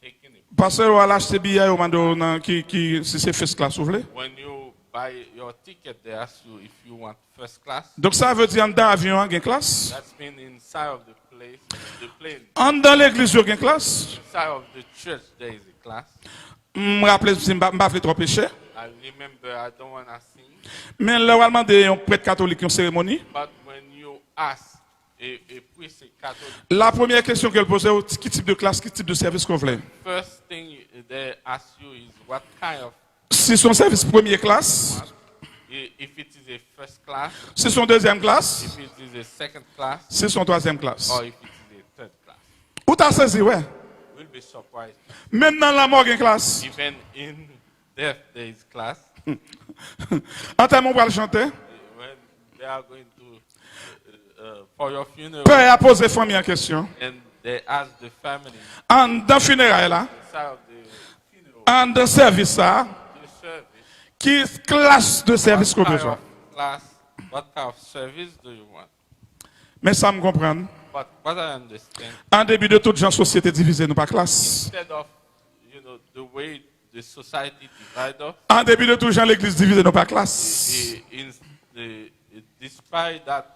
taking. Parce que on acheter billet au mando qui si c'est first class vous voulez. When you buy your ticket, they ask you if you want first class. Donc ça veut dire en dans avion il y a classe. That's mean inside of the plane, En dans l'église il y a classe. inside of the church, there is a class. Me rappelle si m'pa fait trop péché. I remember, I don't want to sing, Mais normalement des un prêtre catholique une cérémonie. but when you ask a priest, a Catholic, La première question qu'elle posait, quel type de classe, quel type de service qu'on voulait. first thing they ask you is what kind of, Si son service première classe, if it is a first class, si son deuxième classe, if it is a second class, si son troisième classe. or if it is a third class. Où t'as saisi, ouais. We'll be surprised. Même dans la mort, il y a une classe. Even in death, there is class. En termes, on va le chanter. When they are going to, for your funeral, Père a posé famille en question. and they ask the family En dans le funérail là, inside of the funeral, en dans le service là, the service, qui classe de service qu'on what kind besoin. of class, what kind of service do you want? Mais ça me comprend. But what I understand, En début de toute gens, société divisée, nous pas classe. instead of, the way the society divide us, En début de tout gens, l'église divisée, nous pas classe. despite that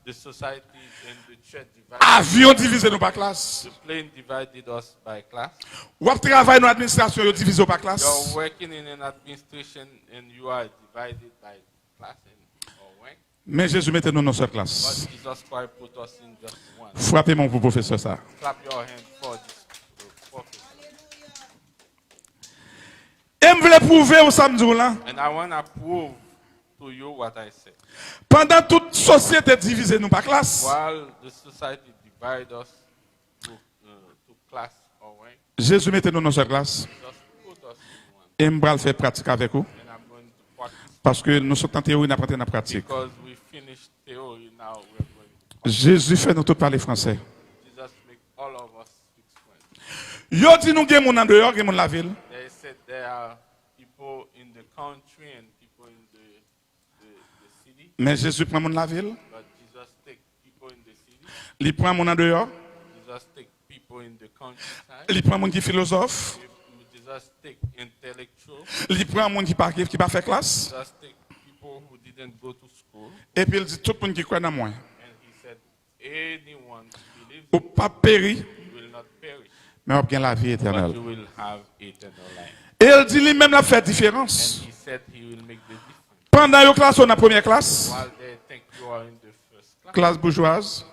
the society and the church divide, Avion divisé, nous pas classe. the plane divided us by class. Ou travail dans l'administration, yo divisé, nous pas classe. You're working in an administration and you are divided by class or rank. Mais Jésus mettait nous dans cette But classe. Jesus Christ put us in just one. Frappez mon professeur ça. Clap your hand for this prophet. Et je voulais prouver au samedi là. And I want to prove to you what I said. Pendant toute société divisée, nous pas classe. While the society divides us to class or rank, Jésus mettait nous dans cette classe. just put us in one. Et je vais le faire pratique avec vous. And I'm going to practice Parce que nous sommes en théorie, nous apprenons en pratique. because we finished theory now. We're going to Jésus fait nous tous parler français. Jesus make all of us speak French. Yo dit nous gen moun en dehors, gen moun la ville. They said there are people in the country and people in the city, Mais Jésus prend moun la ville. but Jesus take people in the city. Il prend moun en dehors. Jesus take people in the countryside. Il prend moun qui philosophe. Jesus take intellectual. Il prend moun qui pas fait classe. Jesus take people who didn't go to school. Et puis il dit tout le monde qui croit dans moi. And he said, anyone who believes Ou pas péri, will not perish, mais on a la vie but éternelle. you will have eternal life. Et il dit lui-même la fait And différence. he said he will make the difference. Pendant yo classe, on a première classe. While they think you are in the first class, Classe bourgeoise,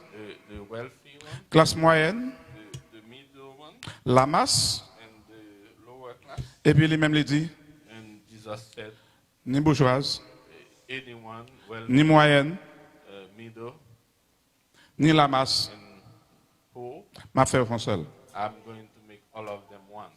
the wealthy one, classe moyenne, the middle one, la masse. and the lower class. Et puis lui-même il dit, And Jesus said, ni bourgeoise, anyone, wealthy, ni moyenne, middle, ni la masse, and two, m'a fait un seul. I'm going to make all of them one.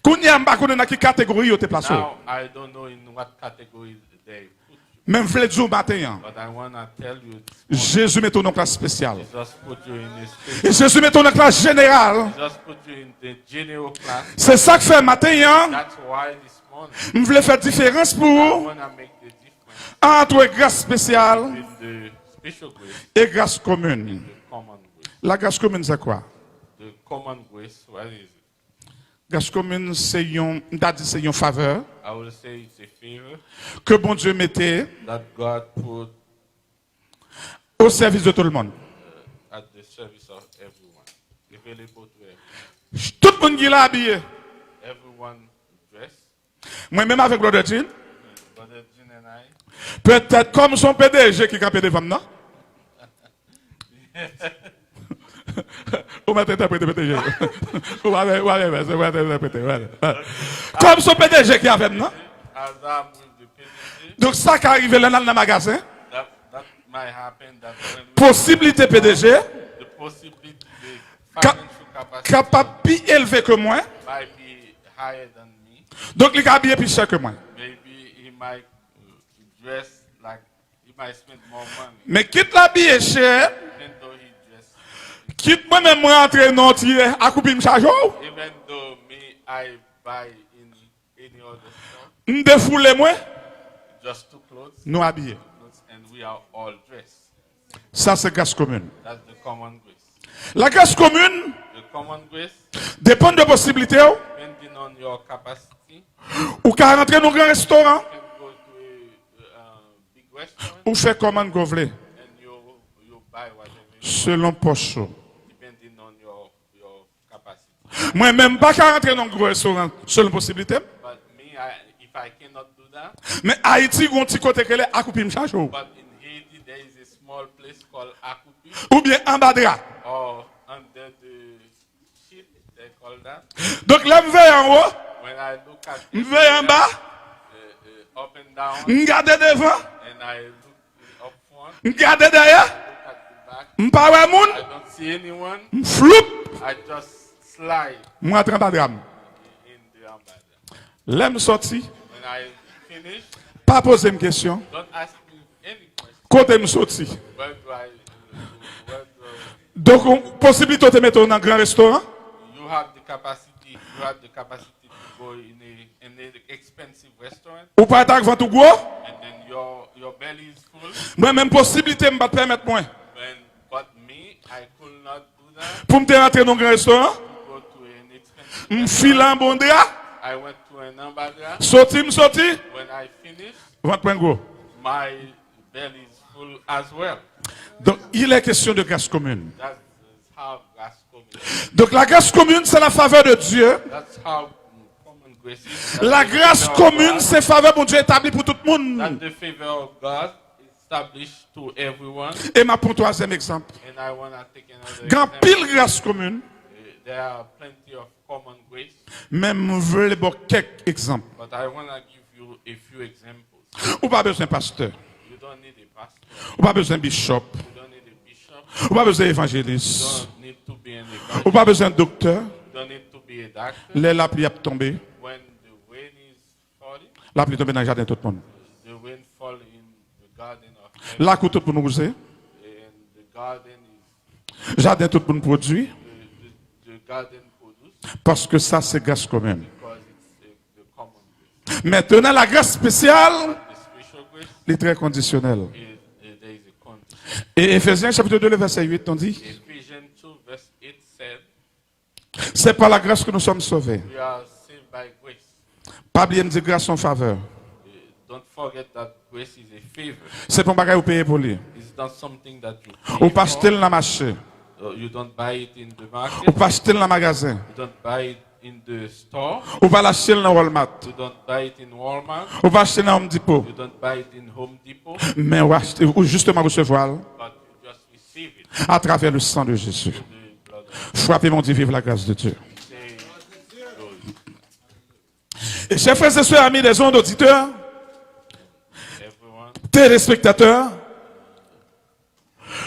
Kounya m'a connaît dans quelle catégorie yo te place. Now, I don't know in what category they put you, Même vle dire matin, but I want to tell you, this Jésus met ton classe spéciale. just put you in a Et special, Jésus met ton classe générale. just put you in the general class. C'est ça que fait matin, That's why this morning, je voulais faire différence I pour want to make the difference entre grâce spéciale between the special grace et grâce commune. and the common grace. La grâce commune, c'est quoi? The common grace, what is it? Grâce commune, c'est une faveur I will say it's a favor que bon Dieu mettait that God put au service de tout le monde. at the service of everyone, available to everyone. Tout le monde qui l'a habillé. Everyone dressed. Moi-même avec Brother Jean, Brother Jin and I, peut-être comme son PDG qui campait devant non? On va t'interpréter PDG. On va t'interpréter. Comme son PDG qui avait non? as I'm with the PDG, Donc ça qui arrive là dans le magasin, that might happen that when we, possibilité PDG, the possibility, the Ca- financial capacity capable plus élevé que moi, might be higher than me. donc il est habillé plus cher que moi. Maybe he might dress like, he might spend more money, Mais quitte l'habillé cher, even though he dressed, quitte moi-même rentrer dans entier à couper me charge, even though me, I buy in any other store, me défoule moi, just two clothes, nous habillés. and we are all dressed. Ça c'est grâce commune. That's the common grace. La grâce commune The common grace, dépend de possibilités depending on your capacity, ou qu'à rentrer dans un grand restaurant you can go to a big restaurant ou faire commande que vous voulez, and you buy whatever, selon poche. depending on your capacity. Moi-même pas qu'à rentrer dans un gros restaurant, selon possibilité. But me, if I cannot do that, Mais Haïti, on petit côté que les à couper me charge. but in Haiti there is a small place called Akupi, Ou bien en bas de là. or under the sheet, they call that. Donc là, je vais en haut, When I look at je it, vais en bas, up and down, je garde devant, and I look up front, je garde derrière, look at the back, je parle à moun, I don't see anyone. je floupe, I just slide je rentre en bas de là. in the ambassador. Là, je sorti, When I finish, pas poser une question, don't ask me any question. côté je sorti. Where do I? Where do Donc, possibilité de mettre dans un grand restaurant, you have the capacity? You have the capacity to go in an expensive restaurant, ou pas être devant tout gros. and then your belly is full. Moi-même, possibilité me permettre moi But me, I could not do that. pour me rentrer dans un grand restaurant, Go to an expensive. me filer un bon drap, I went to an ambassador. sorti, me sorti, When I finished, ventre point gros. my belly is full as well. Donc, il est question de grâce commune. That's how grace common. Donc, la grâce commune, c'est la faveur de Dieu. That's how common grace is. La grâce commune, c'est faveur pour Dieu établie pour tout le That's monde. the favor of God established to everyone. Et ma pour troisième exemple. And I want to take another Grand example. pile grâce commune, There are plenty of common grace, même je veux quelques exemples. but I want to give you a few examples. Ou pas besoin de pasteur, You don't need a pastor. ou pas besoin de bishop, You don't need a bishop. ou pas besoin You d'évangéliste, don't need to be an ou evangelist. pas besoin de docteur. You don't need to be a doctor. Les la pluie a tombé, When the rain is falling, la pluie tombée dans le jardin de tout le monde. the rain fall in the garden of heaven, La coupe tout pour nous rouser, and the garden is jardin tout pour nous produire, the garden produce parce que ça c'est grâce commune. because it's the common grace. Maintenant, la grâce spéciale, The spiritual grace elle est très conditionnelle. there is a condition. Et Ephésiens chapitre 2, le verset 8, on dit, Ephesians 2 verse 8 said, c'est par la grâce que nous sommes sauvés. we are saved by grace. Pas bien dire grâce en faveur. Don't forget that grace is a favor. C'est pour bagage ou payer pour lui. It's not something that you Ou pay pas acheter for. dans le marché. You don't buy it in the market. Ou pas acheter dans le magasin. You don't buy it in the store. Ou pas l'acheter dans Walmart. You don't buy it in Walmart. Ou pas acheter dans Home Depot. You don't buy it in Home Depot. Mais ou, acheter, ou justement recevoir But you just receive it à travers le sang de Jésus. through the blood of Frappez mon Dieu, vive la grâce de Dieu. say, glory. Et chers frères et sœurs, amis des ondes auditeurs, Everyone, téléspectateurs,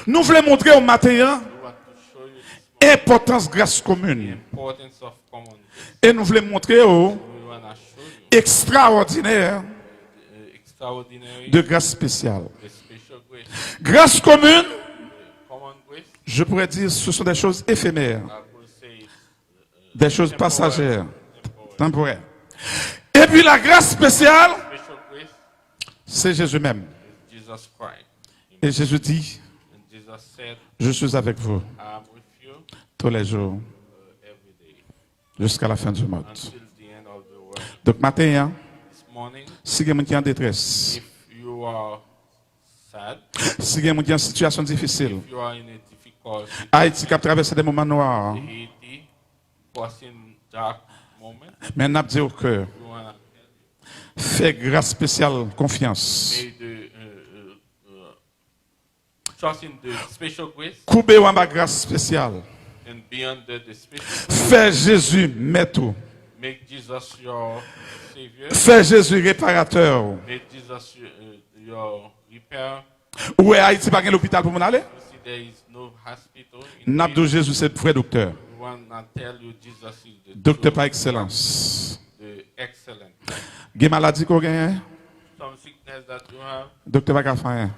nous voulons montrer au matin we want to show you Importance grâce the commune. importance of common grace. Et nous voulons montrer au We want to show you extraordinaire the extraordinary, de grâce spéciale. the special grace. Grâce commune, Common grace, je pourrais dire, ce sont des choses éphémères, I could say it's des choses passagères, temporary. temporaires. Et puis la grâce spéciale, Special grace c'est Jésus même. is Jesus Christ. Et Jésus dit, And Jesus said, je suis avec vous I am with you tous les jours every day jusqu'à la fin du monde. until the end of the world. Donc matin, hein, This morning, si quelqu'un qui est en détresse, if you are sad, si quelqu'un qui est en situation difficile, if you are in a difficult Haïti qui a traversé des moments noirs, Haiti, passing dark moment, mais n'a dit au cœur, we want to fais grâce spéciale, confiance. may the trust in the special grace Coupez en bas grâce spéciale. and be under the special grace. Fais Jésus maître. Make Jesus your Savior. Fais Jésus réparateur. Make Jesus your repair. Où est Haïti pas l'hôpital pour m'en aller? You see, there is no hospital. In N'abdou Haiti. Jésus c'est le vrai docteur. We want to tell you Jesus is the Docteur true, par excellence. the excellent. Des maladies qu'on gagne, Some sickness that you have, docteur pas qu'à faire.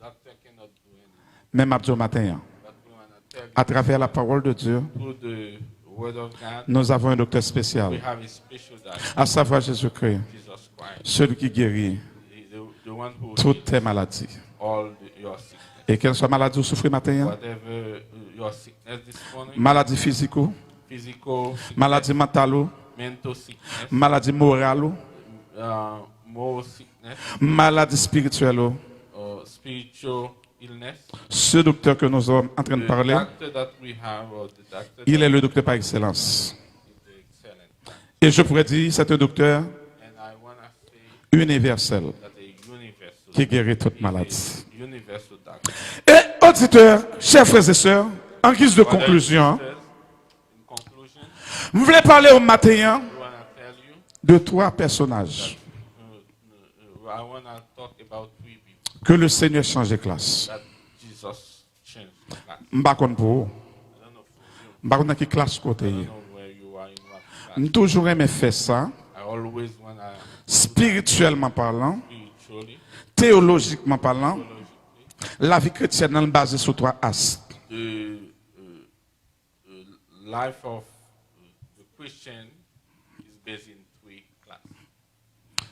doctor cannot do anything. Même Abdou matin, But we want to tell you à travers la parole de Dieu, through the Word of God, nous avons un docteur we spécial, have a special doctor, à savoir Jésus-Christ, Jesus Christ, celui qui guérit the one who toutes heals tes maladies. all your sickness. Et quelle soit maladie ou souffrez matin, Whatever your sickness this morning, maladie physique, ou, physical sickness, maladie mentale, ou, mental sickness, maladie morale, ou, more sickness, maladie spirituelle, ou, spiritual illness. ce docteur que nous sommes en train de The parler, doctor that we have, or the doctor il that est le docteur par excellence. is the excellent. Et je pourrais dire, c'est un docteur And I want to say universel that a universal, qui guérit toute maladie. universal doctor. Et auditeurs, chers frères et sœurs, en guise de conclusion, Brothers and sisters, in conclusion, je voulais parler au matin we want to tell you, de trois personnages I want to talk about three people que le Seigneur change de classe. that Jesus changed the class. Je ne sais pas pour vous, I don't know for you. je ne sais pas dans quelle classe côté. I don't know where you are in what class. Je toujours aimé faire ça, I always want to spirituellement parlant, spiritually, théologiquement parlant, theologically, la vie chrétienne est basée sur trois astres. the life of the Christian is based in three classes.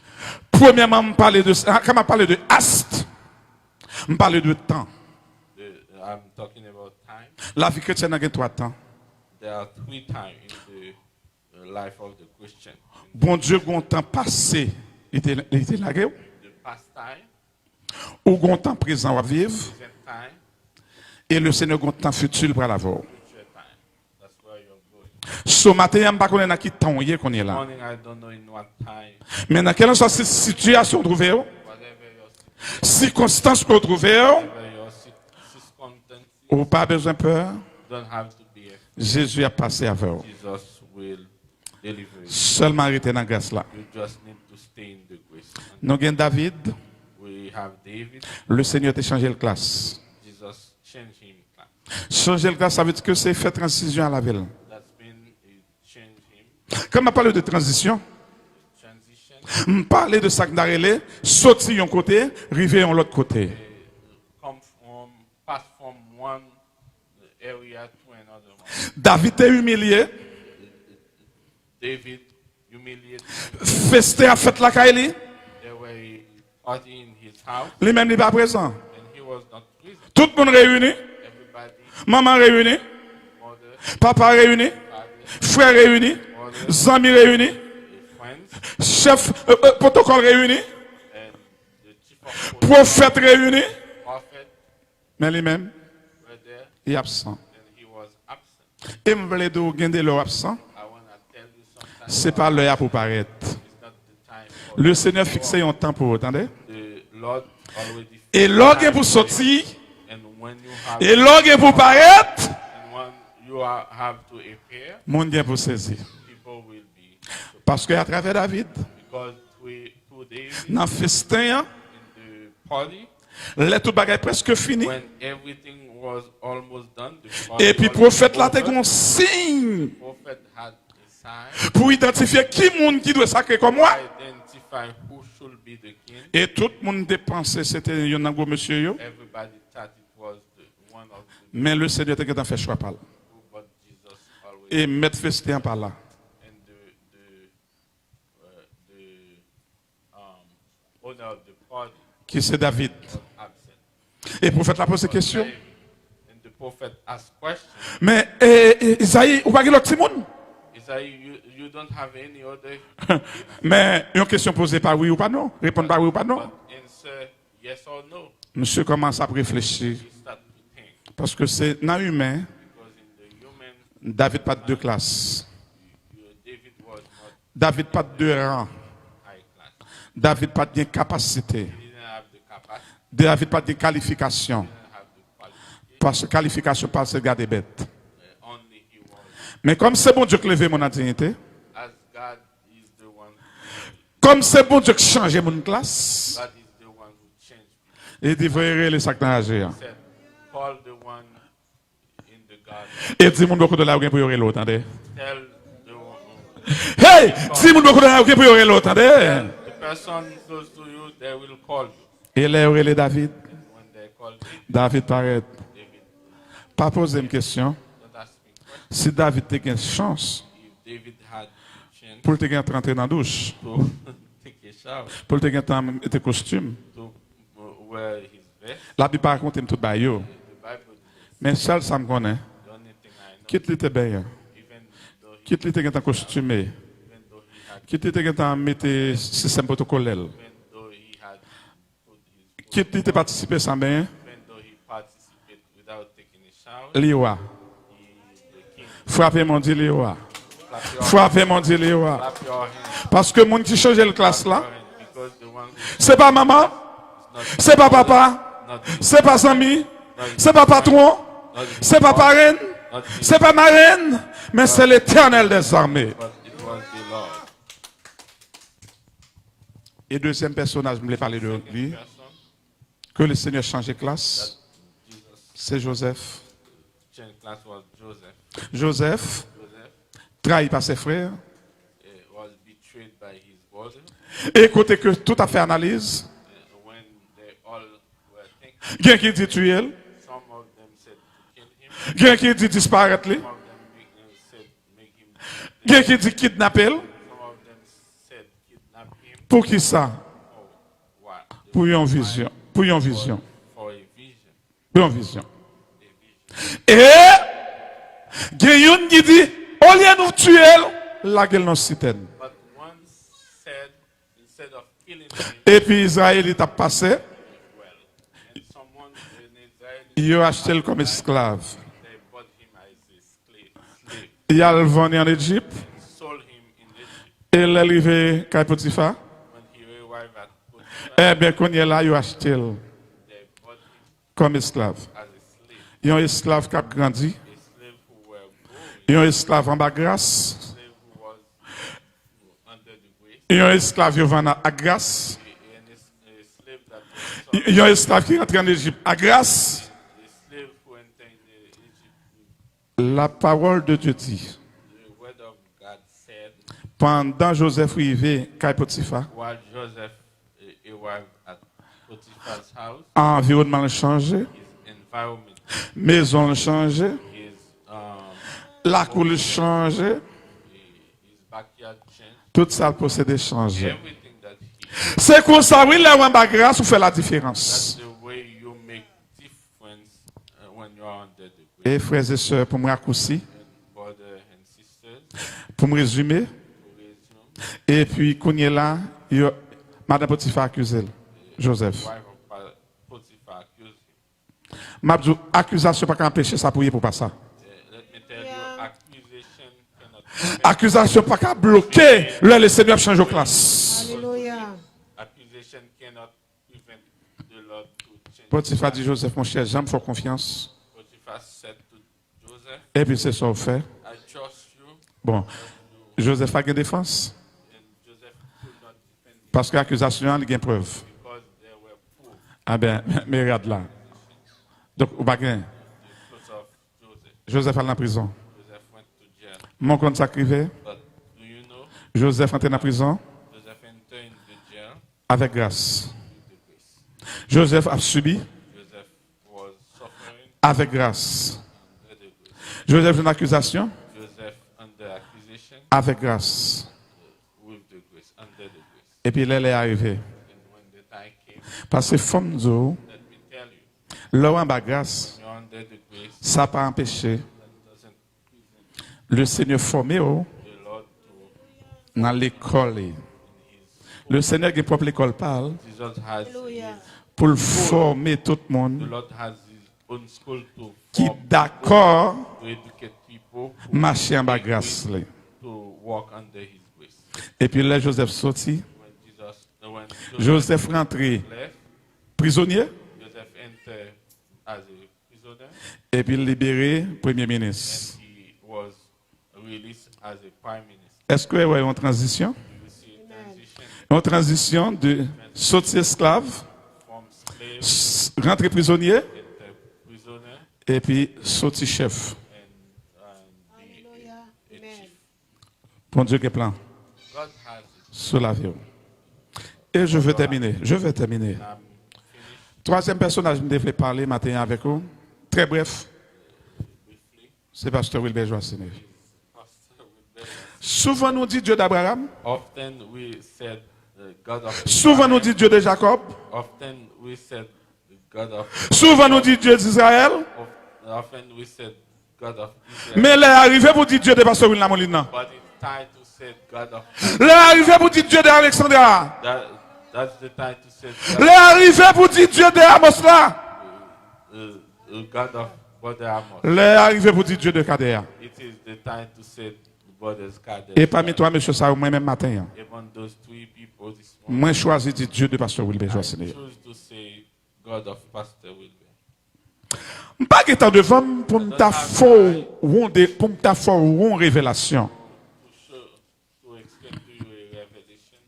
Premièrement, quand je parle de astres, je parle de temps. I'm talking about time. La vie chrétienne a trois temps. There are three times in the life of the Christian. Bon Dieu, un temps passé, il était là, The past time, ou un temps présent à vivre, present time, et le Seigneur a un temps futur pour l'avoir. future time. That's where you're going. Ce matin, je ne sais pas dans quel temps on est qu'on est This là. morning, I don't know in what time, Mais dans quelle soit cette situation trouvée, whatever your circonstance qu'on trouve, circumstances, ou pas besoin de peur, don't have to be afraid. Jésus a passé à vous. Jesus will deliver you. Seulement arrêter dans la grâce là. You just need to stay in the grace. And Nous avons David, we have David. le Seigneur a changé de classe. Jesus changed him. Changer de classe, ça veut dire que c'est faire transition à la ville. That's been it changed him. Quand on parle de transition, Transition. on parle de ça d'arrêter, sortir d'un côté, arriver de l'autre côté. Pass from one area to another one. David est humilié, David humiliated. festé a fait la Kaili, There were a party in his house, lui-même n'est pas présent. and he was not present. Tout le monde réuni, Everybody, maman réunie, mother, papa réuni, father, frère réuni, amis réunis, friends, chef protocole réuni, and the chief of prophète réuni, prophet mais lui-même were there, est absent. and he was absent. Et je voulais dire, gagner leur absent, I want to tell you sometimes c'est pas l'heure pour paraître. it's not the time for Le Seigneur fixé un temps pour vous, attendez? the Lord already. Et l'orgue est pour sortir, And when you have, et l'orgue est pour paraître, and when you have to appear, mon Dieu pour saisir. people will be Parce qu'à travers David, because we 2 days dans le festin, in the party, Les tout bagaille presque fini. when everything was almost done, Et puis prophète là, t'es un signe prophet had a sign pour identifier qui monde qui doit sacrer comme moi. identify who should be the king. Et tout le monde dépensait, c'était un gros monsieur. Yo. Everybody thought it was the one of the Mais le Seigneur était fait choix par là. but Jesus always Et mettre festin par là. and the owner of the party Qui c'est David. was absent. Et le prophète a posé question. And the prophet asked questions. Mais Isaïe, ou pas l'autre petit monde? Isaiah, you don't have any other Mais une question posée par oui ou pas non. Répondre par oui ou pas non. but answer yes or no. Monsieur commence à réfléchir. He start to think Parce que c'est dans l'humain, because in the human David pas de deux classes. David was not David pas de deux rangs. high class. David pas de capacité. He didn't have the capacity, David pas de qualification. didn't have the qualification. Parce que qualification pas se garder bête. Only he was. Mais comme c'est bon Dieu qui lève mon dignité, As God is the one, comme c'est bon Dieu qui change mon classe, God is the one who changed people. il dit voyez les sacs dans la géant. Said, call the one in the garden. Et dis mon beaucoup de la pour y aurait l'autre, attendez. Tell the one, Hey, dis mon beaucoup de la pour y aurait l'autre, attendez. the person close to you, they will call you. Et là aurait les David. When they call you, David paraît. David, Pas poser une question. don't ask me questions. Si David a une chance If David had chance pour te rentrer dans la douche, to take a shower, pour te mettre tes costumes, to wear his vest, la Bible raconte tout bail. the Bible says, Mais seul ça me connaît. the only thing I know, Quitte l'été bien. even though he, Quitte l'été costumé. even though he had, Quitte l'été mettre système protocolaire. even though he had put his, Quitte l'été participer sans bien. even though he participated without taking a shower, Liwa. the king Frappez mon Dieu Liwa. clap your, Frappez mon Dieu Liwa. clap your hands, Parce que mon qui change le classe là, because the one who c'est pas maman, c'est pas papa, not c'est pas ami, c'est pas patron, c'est pas parraine, c'est pas marraine, mais c'est l'Éternel des armées. but it was the Lord. Et deuxième personnage, je voulais parler de lui, Person, que le Seigneur change de classe, Jesus c'est Joseph. change class was Joseph. Joseph, Joseph trahi par ses frères, was betrayed by his brother. et côté que tout a fait analyse, When they all were thinking, il y a qui dit tuer, some of them said to kill him, il y a qui dit disparaître, some of them said make him, il y a qui dit kidnapper, some of them said kidnap him. pour qui ça? Oh, what? Pour une vision, pour une vision, For a vision. pour une vision. A vision. Et, il y a une qui dit, au lieu de nous tuer, la gueule dans citerne. But one said, instead of killing him, Et puis Israël est passé, well, and someone in Israel, il a acheté comme esclave. they bought him as a slave, Il a venu en Égypte, sold him in Egypt. et il est arrivé à Potiphar. When he arrived at Potiphar, Eh bien, quand il est là, il a acheté they bought him comme esclave. as a slave, Il y a un esclave qui a grandi. a slave who were growing, Il y a un esclave en bas grâce. a slave who was under the grace, Il y a un esclave qui vend à grâce. and a slave that was sold, Il y a un esclave qui rentre en Égypte à grâce. a slave who entered Egypt. La parole de Dieu dit, The word of God said, pendant Joseph arrivé à Potiphar, while Joseph arrived at Potiphar's house, environnement a changé, his environment, maison a changé, his la cour a changé, his backyard changed, tout ça le possédé changé. everything that he. C'est comme ça, oui, là où en bas grâce, vous fait la That's différence. the way you make difference when you are under the grace. Et frères et sœurs, pour me raccourcir, And brothers and sisters, pour me résumer, to resume, et puis, quand il est là, Madame Potiphar accuse Joseph. wife of Potiphar accused him. Mabdou, accusation pas qu'à empêcher ça pour y pour pas ça. Let me tell you, accusation cannot Accusation pas qu'à bloquer le Seigneur change de classe. Alléluia. accusation cannot prevent the Lord to change. Potiphar dit Joseph, mon cher, j'aime faire confiance. Potiphar said to Joseph, Et puis c'est ça au fait. I trust you. Bon, Joseph a une défense. And Joseph could not defend him Parce que l'accusation, il y a une preuve. because they were poor. Ah ben, mais regarde là. Donc, au baguin, because of Joseph. Joseph allait en prison. Joseph went to jail. Mon compte sacrifié, But do you know, Joseph entré en prison Joseph entered into jail avec grâce. with the grace. Joseph a subi Joseph was suffering avec grâce. under the grace. Joseph une accusation Joseph under accusation avec grâce. with the grace, under the grace. Et puis là, il est arrivé. And when the time came, Parce que femme dit, let me tell you, là où en bas grâce, you're under the grace, ça n'a pas empêché that doesn't prevent le Seigneur formé the Lord to, dans l'école. Le Seigneur qui est propre l'école parle Jesus has pour le former tout le the monde Lord has his own school to qui form, d'accord to educate people who marcher en bas grâce. Là. to walk under his grace. Et puis là, Joseph sorti. When Joseph rentré left, prisonnier. Joseph entered as a prisoner, Et puis libéré premier ministre. and he was released as a prime minister. Est-ce que vous voyez une transition? You see a transition Une transition de sortir esclave, from slave, rentrer prisonnier, enter prisoner, et puis sortir chef. and be a chief. Bon Dieu, quel plan? God has it. Sur la vie. Et je veux terminer. I'm finished. Troisième personnage, je devais parler matin avec vous. Très bref. C'est Pasteur Wilbert Joassine. Pastor Wilbert. Souvent nous dit Dieu d'Abraham. Often we said God of Souvent nous Abraham. dit Dieu de Jacob. Often we said God of Souvent nous dit Dieu d'Israël. Often we said God of Israel. Mais il est arrivé pour dire Dieu de Pasteur William Molina. But it's time to say God of Il est arrivé pour dire Dieu d'Alexandria. that's the time to say Il est arrivé pour dire Dieu de Amos là. God of Brother Amos. Il est arrivé pour dire Dieu de Kadea. It is the time to say Brothers Kadesh. Et parmi toi, monsieur, ça, moi-même matin, Even those three people this morning, moi, choisi de dire Dieu de Pasteur Wilbert I Joassine. choose to say God of Pastor Wilbert. Je ne pas que devant pour me faire une révélation. To explain to you a revelation.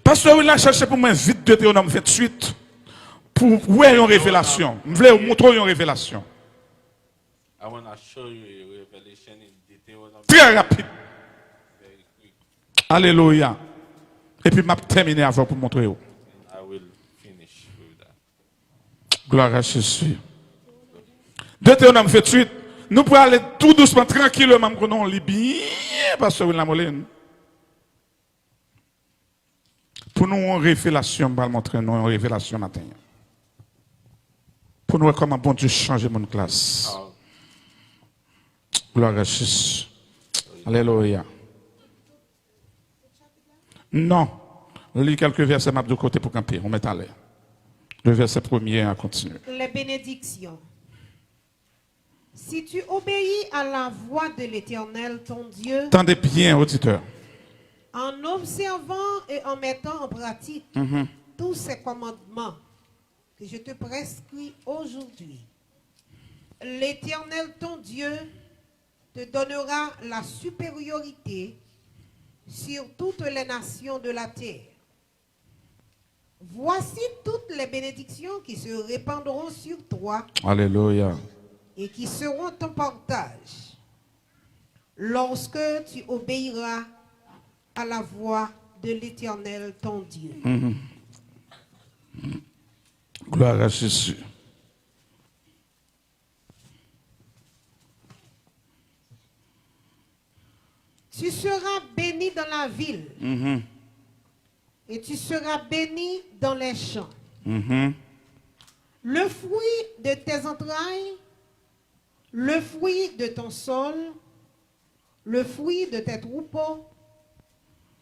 Pasteur William cherché pour moi vite Deutéronome 28 pour voir une révélation. Je voulais vous montrer une révélation. I want to show you a revelation in Deuteronomy Très rapide. very quick. Alléluia. Et puis, je vais terminer avant pour montrer. I will finish with that. Gloire à Jésus. Deutéronome 28. Nous pouvons aller tout doucement, tranquillement, comme on lit bien, Pasteur William Moline. Pour nous, une révélation, je vais montrer nous une révélation matin. Pour nous, comment bon Dieu change mon classe. Oh, Gloire à Jésus. Alléluia. Non. Lis quelques versets m'a de côté pour camper. On met à l'air. Le verset premier à continuer. Les bénédictions. Si tu obéis à la voix de l'Éternel, ton Dieu, Tendez bien, auditeur. en observant et en mettant en pratique tous ces commandements que je te prescris aujourd'hui, l'Éternel, ton Dieu, te donnera la supériorité sur toutes les nations de la terre. Voici toutes les bénédictions qui se répandront sur toi Alléluia. et qui seront ton partage lorsque tu obéiras à la voix de l'Éternel, ton Dieu. Gloire à Jésus. Tu seras béni dans la ville et tu seras béni dans les champs. Le fruit de tes entrailles, le fruit de ton sol, le fruit de tes troupeaux,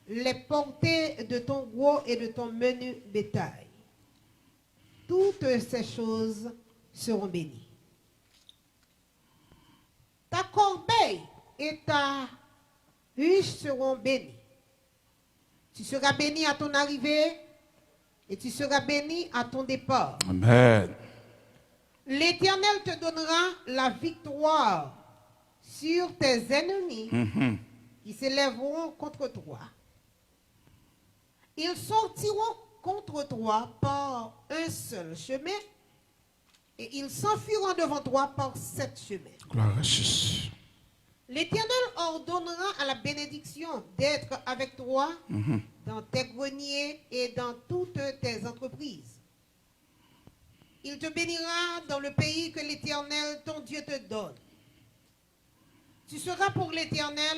les portées de ton gros et de ton menu bétail. Toutes ces choses seront bénies. Ta corbeille et ta ruche seront bénies. Tu seras béni à ton arrivée et tu seras béni à ton départ. Amen. L'Éternel te donnera la victoire sur tes ennemis qui s'élèveront contre toi. Ils sortiront contre toi par un seul chemin, et ils s'enfuiront devant toi par 7 chemins. Gloire à Jésus. L'Éternel ordonnera à la bénédiction d'être avec toi dans tes greniers et dans toutes tes entreprises. Il te bénira dans le pays que l'Éternel, ton Dieu, te donne. Tu seras pour l'Éternel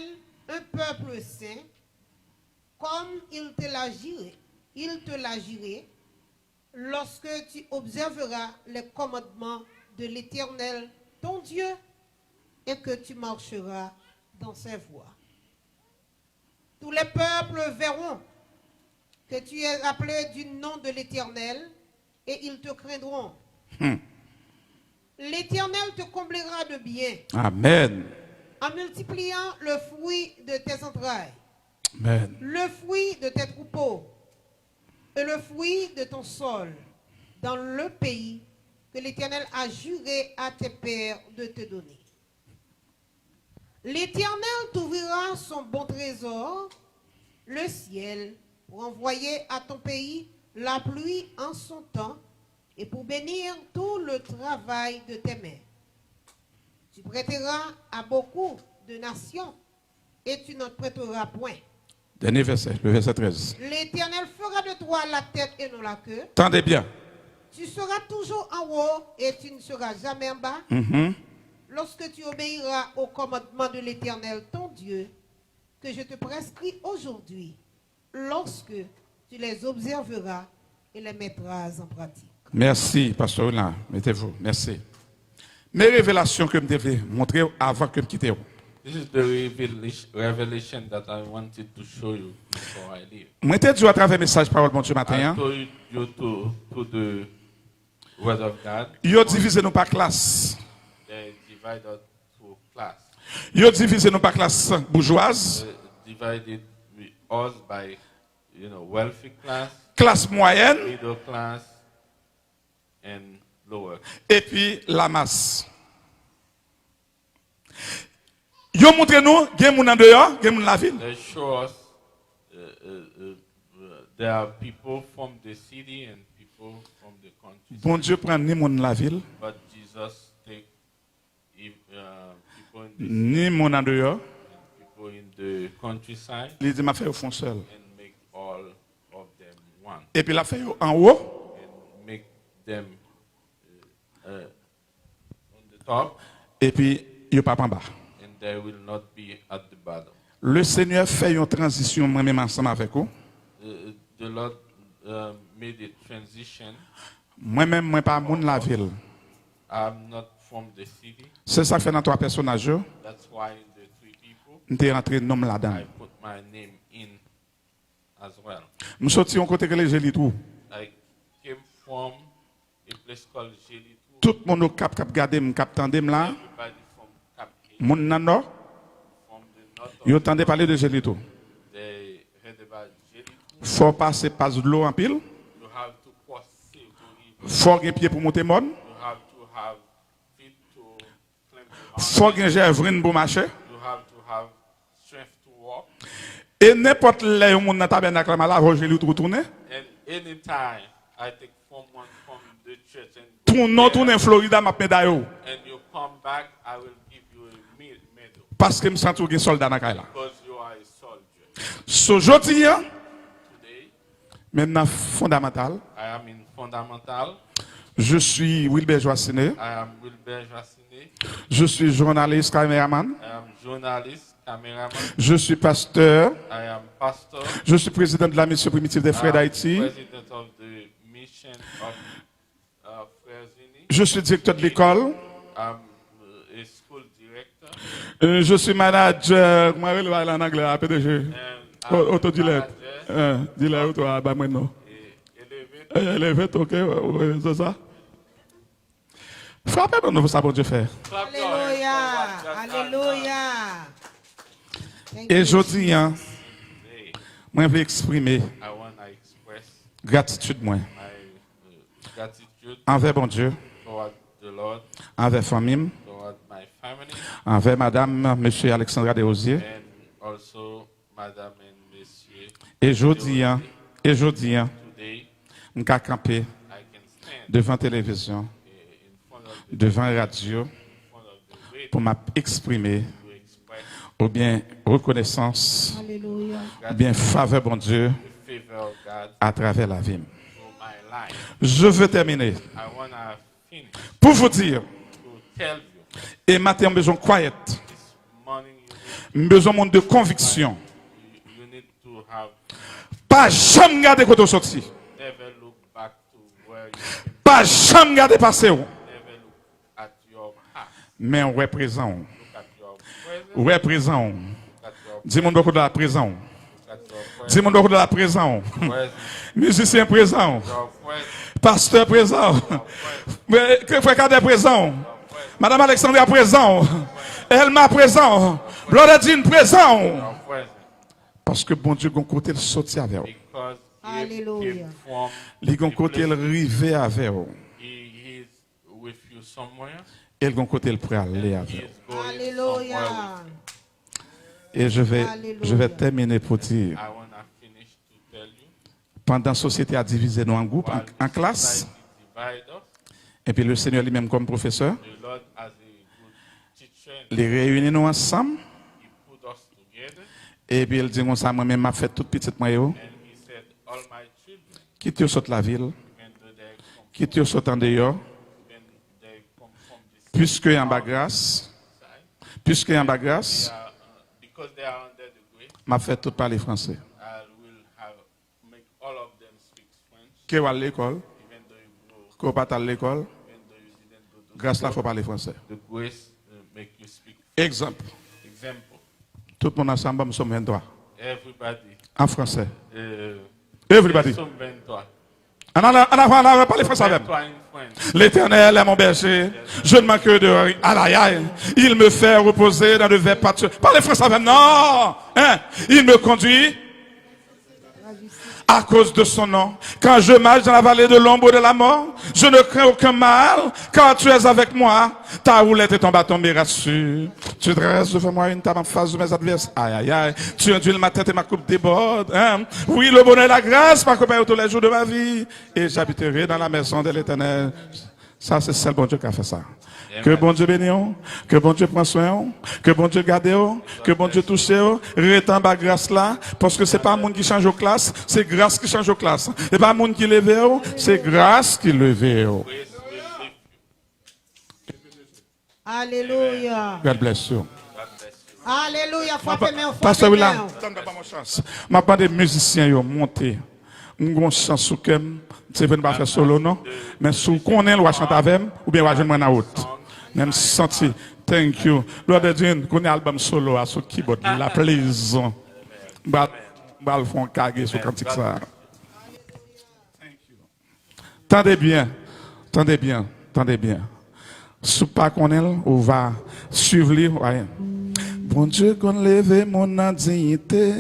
un peuple saint, comme il te l'a juré, lorsque tu observeras les commandements de l'Éternel, ton Dieu, et que tu marcheras dans ses voies. Tous les peuples verront que tu es appelé du nom de l'Éternel, et ils te craindront. L'Éternel te comblera de bien, Amen. en multipliant le fruit de tes entrailles, Amen. le fruit de tes troupeaux et le fruit de ton sol, dans le pays que l'Éternel a juré à tes pères de te donner. L'Éternel t'ouvrira son bon trésor, le ciel, pour envoyer à ton pays la pluie en son temps et pour bénir tout le travail de tes mains. Tu prêteras à beaucoup de nations et tu n'en prêteras point. Dernier verset, le verset 13. L'Éternel fera de toi la tête et non la queue. Tendez bien. Tu seras toujours en haut et tu ne seras jamais en bas. Lorsque tu obéiras au commandement de l'Éternel, ton Dieu, que je te prescris aujourd'hui, lorsque tu les observeras et les mettras en pratique. Merci, pasteur là. Mettez-vous. Merci. Mes révélations que je devais montrer avant que je quitte. This is the revelation that I wanted to show you before I leave. Moi, je dit à travers le message parole bon Dieu I matin. told you to the Word of God. Yo divisé nous par classe. They divided to class. Yo divisé nous par classe bourgeoise, Divided us by, wealthy class, classe moyenne middle class, and lower. et puis la masse. Yo montre nous, gen moun en dehors, gen moun la ville. They show us there are people from the city and people from the country. Bon Dieu prend ni moun la ville, But Jesus take people in the ni moun en dehors. people in the countryside Il dit m'a fait au fond seul. and make all of them one Et puis la fait en haut, and make them on the top, et puis yo pas en bas. and they will not be at the bottom. Le Seigneur fait une transition moi-même ensemble avec vous. The Lord made a transition. Moi-même, moi pas moun la ville. I'm not from the city. C'est ça que fait dans trois personnages. That's why in the three people Nous sommes rentrés nom là-dedans. I put my name in as well. Nous sortis en côté que les gélis tout. I came from a place called Jelitou. Tout le monde cap garder, cap tandem là. Everybody from Cap Hill, Moun nan nord, from the north yo of tendez parler de gélis tout. they heard about Jelitou. Faut passer pas de l'eau en pile. You have to cross the river. Faut gen pied pour monter mon. You have to have feet to climb the mountain. Faut gen jèvrin pour marcher. You have to have strength to walk. Et n'importe les moun nan tabernacle là, la gélis tout retourner. And anytime I take someone from the church and Tourner Florida m'a médaille. and you come back, I will give you a medal Parce que me sens tout gen soldat dans là. because you are a soldier. So jodi hein, Today, maintenant fondamental. I am in fundamental. Je suis Wilbert Joassiné. I am Wilbert Jassiné. Je suis journaliste, caméraman. I am journalist, cameraman. Je suis pasteur. I am pastor. Je suis président de la mission primitive des Frères I am d'Haïti. president of the mission of Frères Unis. Je suis directeur de l'école. I'm a school director. Je suis manager. Comment on va en anglais? PDG. And I'm Autodilette. manager, Dis-le, toi, bah, maintenant. elevator. Élevette, ok, ouais, c'est ça. Frappez pour nous, ça, bon Dieu fait. Clap your hands Alléluia. for what just happened. Alléluia. Thank Et you. je dis, hein, Today, moi, je veux exprimer I want to express gratitude, moi, my gratitude envers bon Dieu, toward the Lord, envers famille, toward my family, envers madame, monsieur Alexandra Desrosiers. and also Madame and Monsieur. Et je dis, hein, Today, Je peux camper I can stand devant la télévision, in front of devant la radio, in front of the radio pour m'exprimer, to express ou bien reconnaissance, Alléluia. ou bien faveur, bon Dieu, the favor of God à travers la vie. through my life. Je veux terminer I want to finish pour vous dire, to tell you et matin, on a besoin de quiet, this morning on a besoin de monde de conviction. you need to have Pas jamais garder côté sorti, never look back to where you came, pas jamais garder passé, never look at your past, mais on est présent. look at your present, On est présent. look at your Dis-moi beaucoup de la présent. look at your present, Dis-moi beaucoup de la présent. present, Musicien présent. your present, Pasteur présent. Mais que frère Cadet présent. Madame Alexandria présent. Elma présent. Blodedine présent. your present, Parce que bon Dieu, gon côté le sorti avec vous. because Hallelujah. he came from Il gon côté le rivé avec vous. he is with you somewhere, Et gon côté le prêt à aller he avec is vous. going Alléluia. somewhere. Et je vais Alléluia. terminer pour dire, I want to finish to tell you pendant la société a divisé nous en groupes, while en classe, society divide us, et puis le Seigneur lui-même comme professeur, the Lord as a good teacher, les réunit nous ensemble, he put us together et puis il dit, moi-même, m'a fait toute petite moyenne. and he said, all my children, Qui te saute la ville, even though they come, qui te saute en dehors, even they come from this puisque en bas grâce, side, puisque en bas grâce, because they are under the grace, m'a fait tout parler français. I will have make all of them speak French, Qui est à l'école, even though you go, qui n'est pas à l'école, even though you didn't go to grâce là, faut parler français. the grace make you speak. Exemple, Example, tout le monde ensemble, nous sommes 23. everybody, En français. uh, Everybody. Somme 23. On a parlé français avec. 23 in French. L'Éternel est mon berger, je ne manque de rien. Aïe, aïe. Il me fait reposer dans de verts pâtures. Parlez français avec. Non! Hein? Il me conduit à cause de son nom. Quand je marche dans la vallée de l'ombre de la mort, je ne crains aucun mal, car tu es avec moi. Ta roulette et ton bâton me rassurent. Tu dresses devant moi une table en face de mes adversaires. Aïe, aïe, aïe. Tu induis ma tête et ma coupe déborde. Hein? Oui, le bonheur et la grâce m'accompagnent tous les jours de ma vie. Et j'habiterai dans la maison de l'Éternel. Ça, c'est celle bon Dieu qui a fait ça. Que bon Dieu bénisse, que bon Dieu prenne soin, que bon Dieu garde, que bon Dieu touche, retant bas grâce là, parce que c'est pas un monde qui change aux classes, c'est grâce qui change aux classes. C'est pas un monde qui lève, c'est grâce qui lève. Grace will lift you. Alléluia. God bless you. God bless you. Alléluia. Frappez main, Pasteur frappez William, main. pas mon chance. M'a pas des musiciens yo monter. Une chance sous kem, c'est pas faire solo non, mais sous connaît le chanter avec ou bien va joindre en out. Même senti. Thank you. Brother Jean, qu'on album solo à sur keyboard la please. Bah le font caguer sur cantique ça. Tendez bien. Tendez bien. Tendez bien. Sous pas qu'on est, on va suivre lui. Ouais. Bon Dieu qu'on lève mon indignité.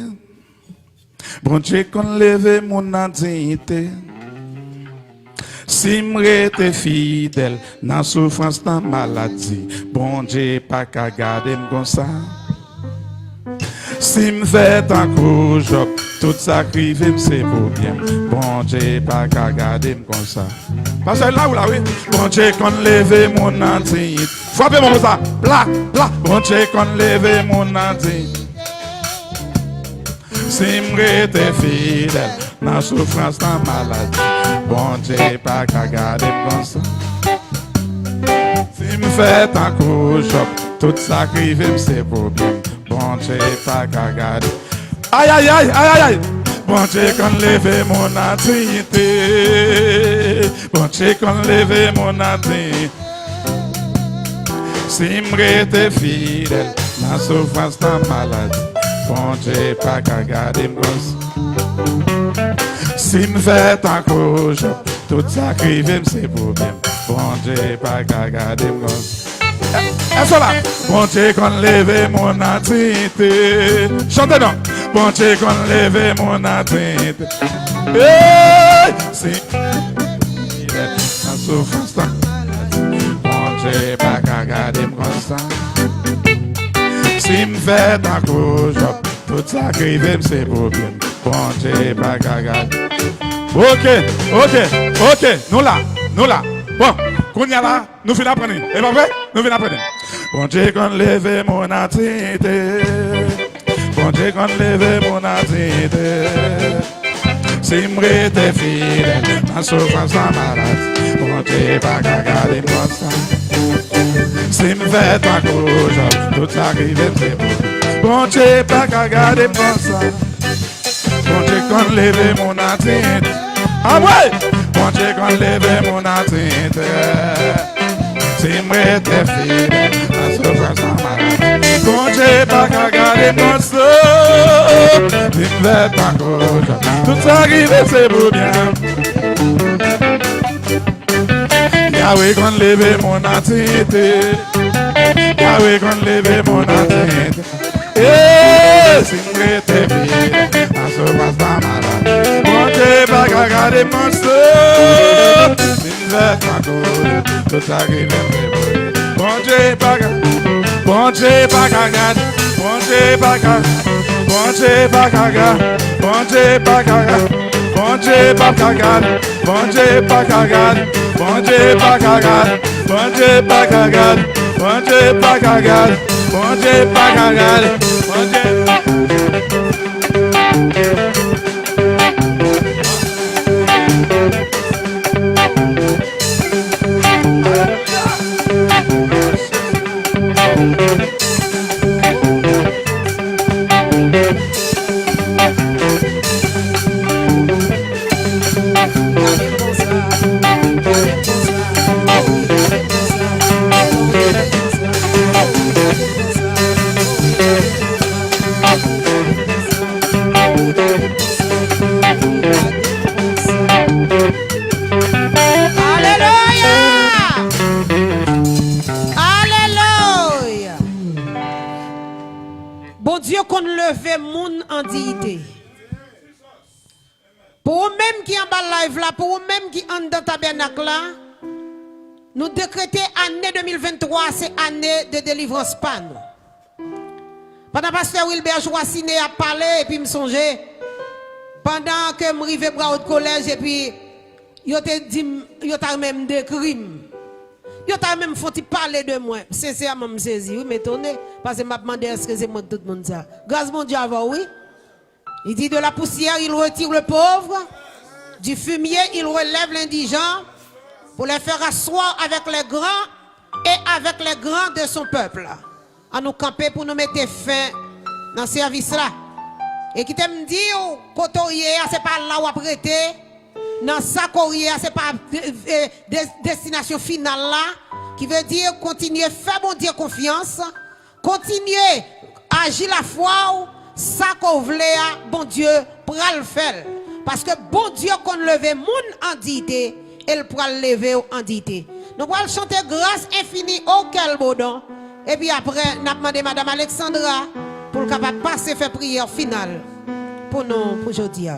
Bon Dieu qu'on lève mon indignité. Si m'rete fidèle, dans souffrance, dans maladie, bon Dieu pas qu'à garder comme ça. Si m'fait un coup job, tout ça crive c'est pour bien. Bon Dieu pas qu'à garder comme ça. Parce que là ou là oui, bon Dieu qu'on lève mon indignité. Frappez mon ça, là, là. Bon Dieu qu'on lève mon indignité. Si m'rete fidèle, dans souffrance, dans maladie, bon Dieu pas qu'à garder comme ça. Si m'fait un coup job, tout ça crive c'est pour bien. Bon Dieu pas qu'à garder. Aïe aïe aïe aïe aïe. Bon Dieu qu'on lève mon indignité. Bon Dieu qu'on lève mon indignité. Si m'rete fidèle, dans souffrance, dans maladie, bon Dieu pas qu'à garder comme ça. Si m'fait un coup job, tout ça crive c'est pour bien. Bon Dieu pas qu'à garder comme ça. Est-ce là? Bon Dieu qu'on lève mon identité. Chantez donc. Bon Dieu qu'on lève mon identité. Hey! Si la souffrance, bon Dieu pas qu'à garder comme ça. Si m'fait un coup job, tout ça crive c'est pour bien. Bon Dieu pas qu'à garder. Ok, nous là. Bon, qu'on y a là, nous finissons apprendre. Et pas vrai? Nous finissons apprendre. Bon Dieu, qu'on lève mon attitude. Bon Dieu, qu'on lève mon attitude. Si m'ré t'es fidèle, ma souffrance, ma maladie. Bon Dieu, pas qu'à garder moi ça. Si m'fait pas couche, tout arrive, c'est bon. Bon Dieu, pas qu'à garder moi ça. Bon Dieu, qu'on lève mon attitude. Ah ouais! Bon Dieu, qu'on lève mon attitude. Si m'ré t'es fidèle, ma souffrance, ma maladie. Bon Dieu, pas qu'à garder moi ça. Si m'fait pas couche, tout arrive, c'est pour bien. Yahweh, qu'on lève mon attitude. Yahweh, qu'on lève mon attitude. Eh, si m'ré t'es fidèle, ma souffrance, ma maladie. Bon Dieu, pas qu'à garder mon soul. Si m'fait pas couche, tout arrive, c'est pour bien. Bon Dieu, pas qu'à garder. Bon Dieu, pas qu'à. Bon Dieu, pas qu'à garder. Bon Dieu, pas qu'à garder. Bon Dieu, pas qu'à garder. Bon Dieu, pas qu'à garder. Bon Dieu, pas qu'à garder. Bon Dieu, pas qu'à garder. Bon Dieu, pas qu'à garder. Bon Dieu, pas qu'à garder. Bon Dieu. Alléluia. Bon Dieu, qu'on leve moun en dignité. Pour eux-mêmes qui en bas live là, pour eux-mêmes qui en dans tabernacle là, nous décrétons année 2023, c'est année de délivrance par nous. Pendant que Pasteur Wilbert Joassine a parlé et puis me songer, pendant que je arrivais au collège et puis yo te dit yo t'a même des crimes. Yo t'a même fait parler de moi. Sincèrement me saisi, oui, m'étonné parce que m'a demandé est-ce que c'est moi tout le monde ça. Grâce mon Dieu avant oui. Il dit de la poussière, il retire le pauvre, du fumier, il relève l'indigent pour les faire asseoir avec les grands et avec les grands de son peuple. À nous camper pour nous mettre fin dans ce service là. Et qui t'aime dire, cotorier, c'est pas là où apprêter. Dans sa courrier, c'est pas destination finale là. Qui veut dire continuer, faire bon Dieu confiance. Continuer à agir la foi. Ça qu'on voulait, bon Dieu, pour le faire. Parce que bon Dieu, qu'on leve mon en dignité, elle pourra le lever en dignité. Donc, on va chanter grâce infinie au Kelbodon. Et puis après, on a demandé Madame Alexandra pour capable passer faire prière finale pour nous, pour aujourd'hui.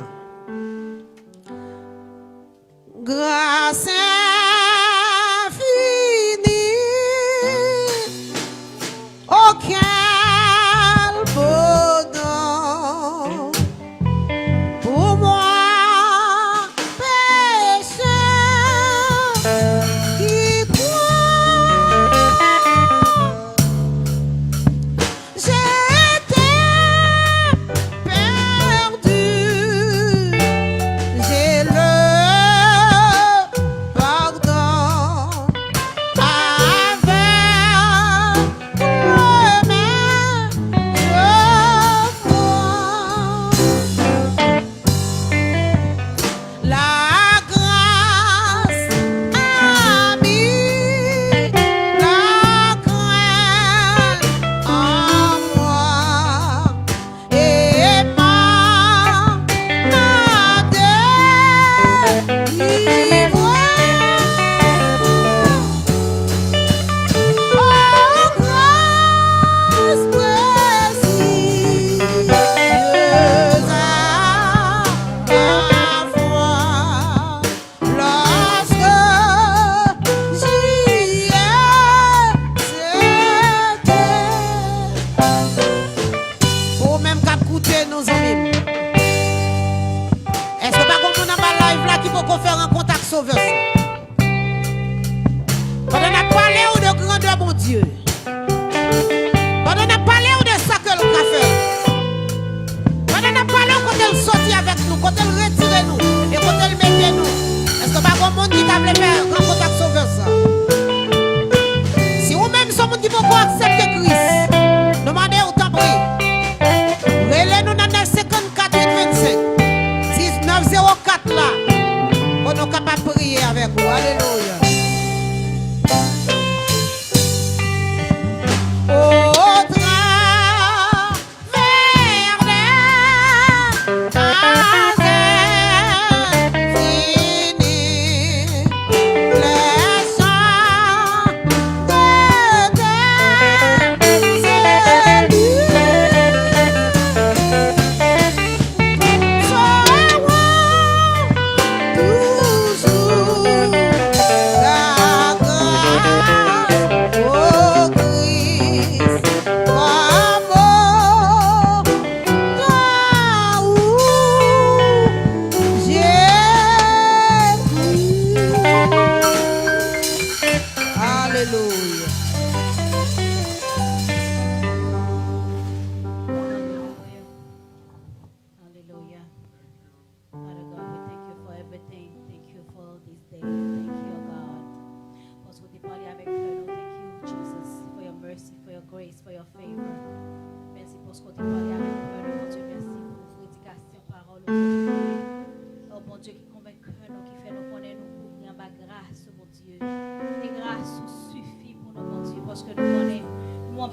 Grâce infinie au Kelbodon. Pour moi, pécheur qui croit, j'étais perdu, j'ai le pardon avec le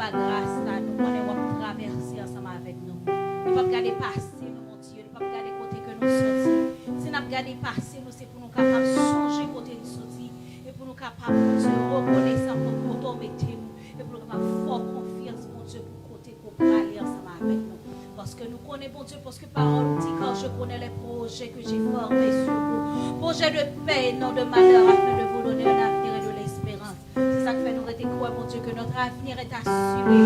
pas grâce là, nous connaissons traverser ensemble avec nous. Nous ne pouvons pas regarder passer, mon Dieu, nous ne pouvons pas regarder côté que nous sortis. Si nous regardons passer, nous c'est pour nous capables de changer côté nous sortis et pour nous capables de reconnaître pour nous mettre nous et pour nous capables de faire confiance, mon Dieu, pour côté pour aller ensemble avec nous. Parce que nous connaissons, bon Dieu, parce que parole dit quand je connais les projets que j'ai formés sur vous. Projets de paix, non de malheur, afin de vous donner un avenir et de l'espérance. C'est ça que fait nous rester croire, mon Dieu, que notre avenir est assuré.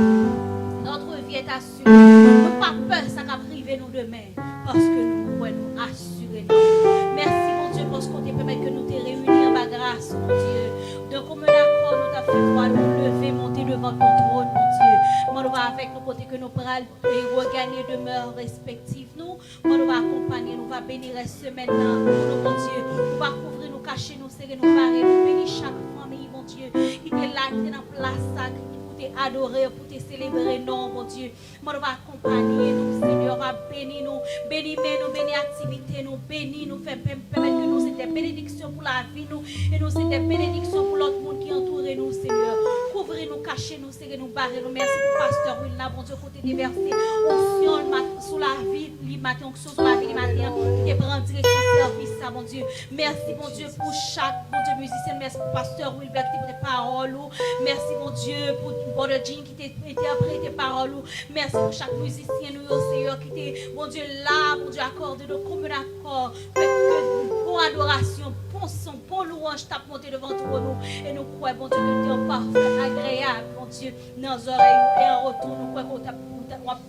Notre vie est assurée. Nous n'avons pas peur, ça va priver nous demain. Parce que nous pouvons nous assurer. Merci, mon Dieu, parce qu'on te permet que nous te réunir par grâce, mon Dieu. De commun accord, nous t'avons fait droit, nous lever, monter devant ton trône, mon Dieu. Moi, nous va avec nous côté que nous pourrons regagner demeures respectives. Nous va accompagner, nous va bénir cette semaine-là, mon Dieu. Nous va couvrir, nous cacher, nous serrer, nous barrer, nous bénir chaque famille, mon Dieu. Il est là, il est dans la place, pour te adorer, pour te célébrer, non, mon Dieu. Moi, nous va accompagner nous, Seigneur, va bénir nous, bénir activité, nous bénir, nous faire permettre que nous, c'est des bénédictions pour la vie, nous, et nous, c'est des bénédictions pour l'autre monde qui entoure nous, Seigneur. Couvrir nous, cacher nous, serrer nous, barrer nous. Merci pour Pasteur Will, là, bon Dieu, côté déversé, onction sous la vie, matin, onction sur la vie, matin, qui est prendre direction service, ça, mon Dieu. Merci, mon Dieu, pour chaque, bon Dieu, musicien. Merci pour Pasteur Will, qui te parole. Merci, mon Dieu, pour Brother Jean qui t'interprète tes paroles. Merci pour chaque musicien, nous, Seigneur, qui t'est, mon Dieu, là, mon Dieu, accorde nos communs accords. Pour adoration, pour son, pour louange, t'as monté devant nous. Et nous croyons, mon Dieu, que tu es parfait, agréable, mon Dieu, dans nos oreilles. Et en retour, nous croyons qu'on t'a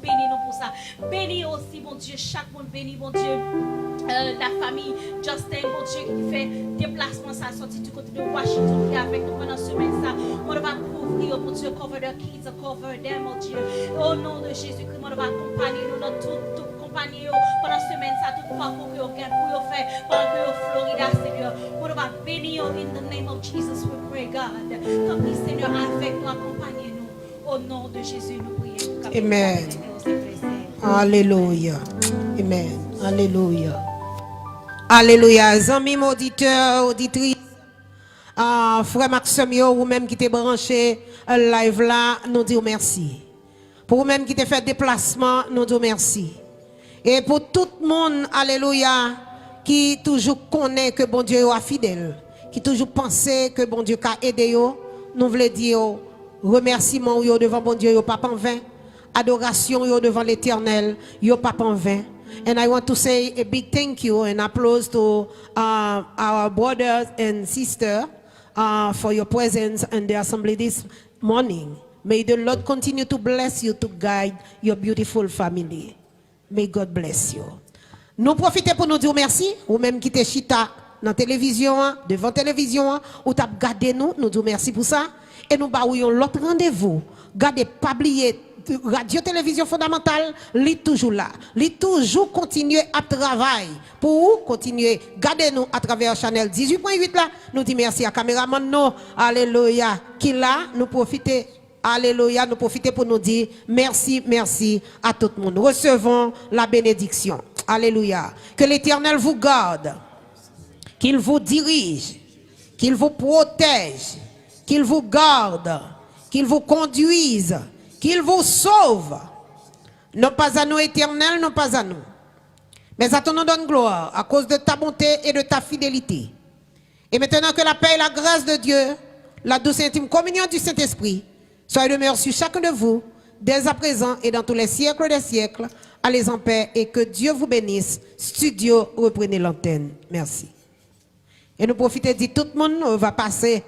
béni nous pour ça. Béni aussi, mon Dieu, chaque monde béni, mon Dieu. La famille Justin, mon Dieu, qui fait déplacement, ça sorti du côté de Washington, qui est avec nous pendant ce semaine, ça. On va couvrir, mon Dieu, cover the kids, cover them, mon Dieu. Au nom de Jésus-Christ, on va accompagner nous dans toute compagnie pendant ce semaine, ça, toute fois pour que vous faire, pendant que vous Florida, Seigneur. On va bénir in the name of Jesus, we pray, God. Comme Seigneur, avec nous, accompagnez-nous. Au nom de Jésus, nous prions. Amen. Alléluia. Amen. Alléluia. Alléluia. Amis auditeurs, auditrices, frère Maxime, ou même qui t'est branché live là, nous disons merci. Pour vous-même qui t'est fait déplacement, nous disons merci. Et pour tout le monde, alléluia, qui toujours connaît que bon Dieu est fidèle, qui toujours pense que bon Dieu a aidé, nous voulons dire remerciement devant bon Dieu, pas en vain. Adoration devant l'Éternel, pas en vain. And I want to say a big thank you and applause to our brothers and sisters for your presence in the assembly this morning. May the Lord continue to bless you to guide your beautiful family. May God bless you. Nous profitons pour nous dire merci, ou même qui te chita dans la télévision, devant la télévision, ou t'as gardé nous disons merci pour ça. Et nous baouillons l'autre rendez-vous. Gardez pas oublier radio télévision fondamentale, li toujours là. Li toujours continuer à travailler pour continuer garder nous à travers Channel 18.8 là. Nous disons merci à caméraman nous. Alléluia. Qui là nous profiter. Alléluia, nous profiter pour nous dire merci, merci à tout le monde. Recevons la bénédiction. Alléluia. Que l'Éternel vous garde, qu'il vous dirige, qu'il vous protège, qu'il vous garde, qu'il vous conduise, qu'il vous sauve. Non pas à nous, Éternel, non pas à nous. Mais à ton nom donne gloire à cause de ta bonté et de ta fidélité. Et maintenant que la paix et la grâce de Dieu, la douce et intime communion du Saint-Esprit, soyez demeurés sur chacun de vous, dès à présent et dans tous les siècles des siècles. Allez en paix et que Dieu vous bénisse. Studio, reprenez l'antenne. Merci. Et nous profitons de tout le monde, on va passer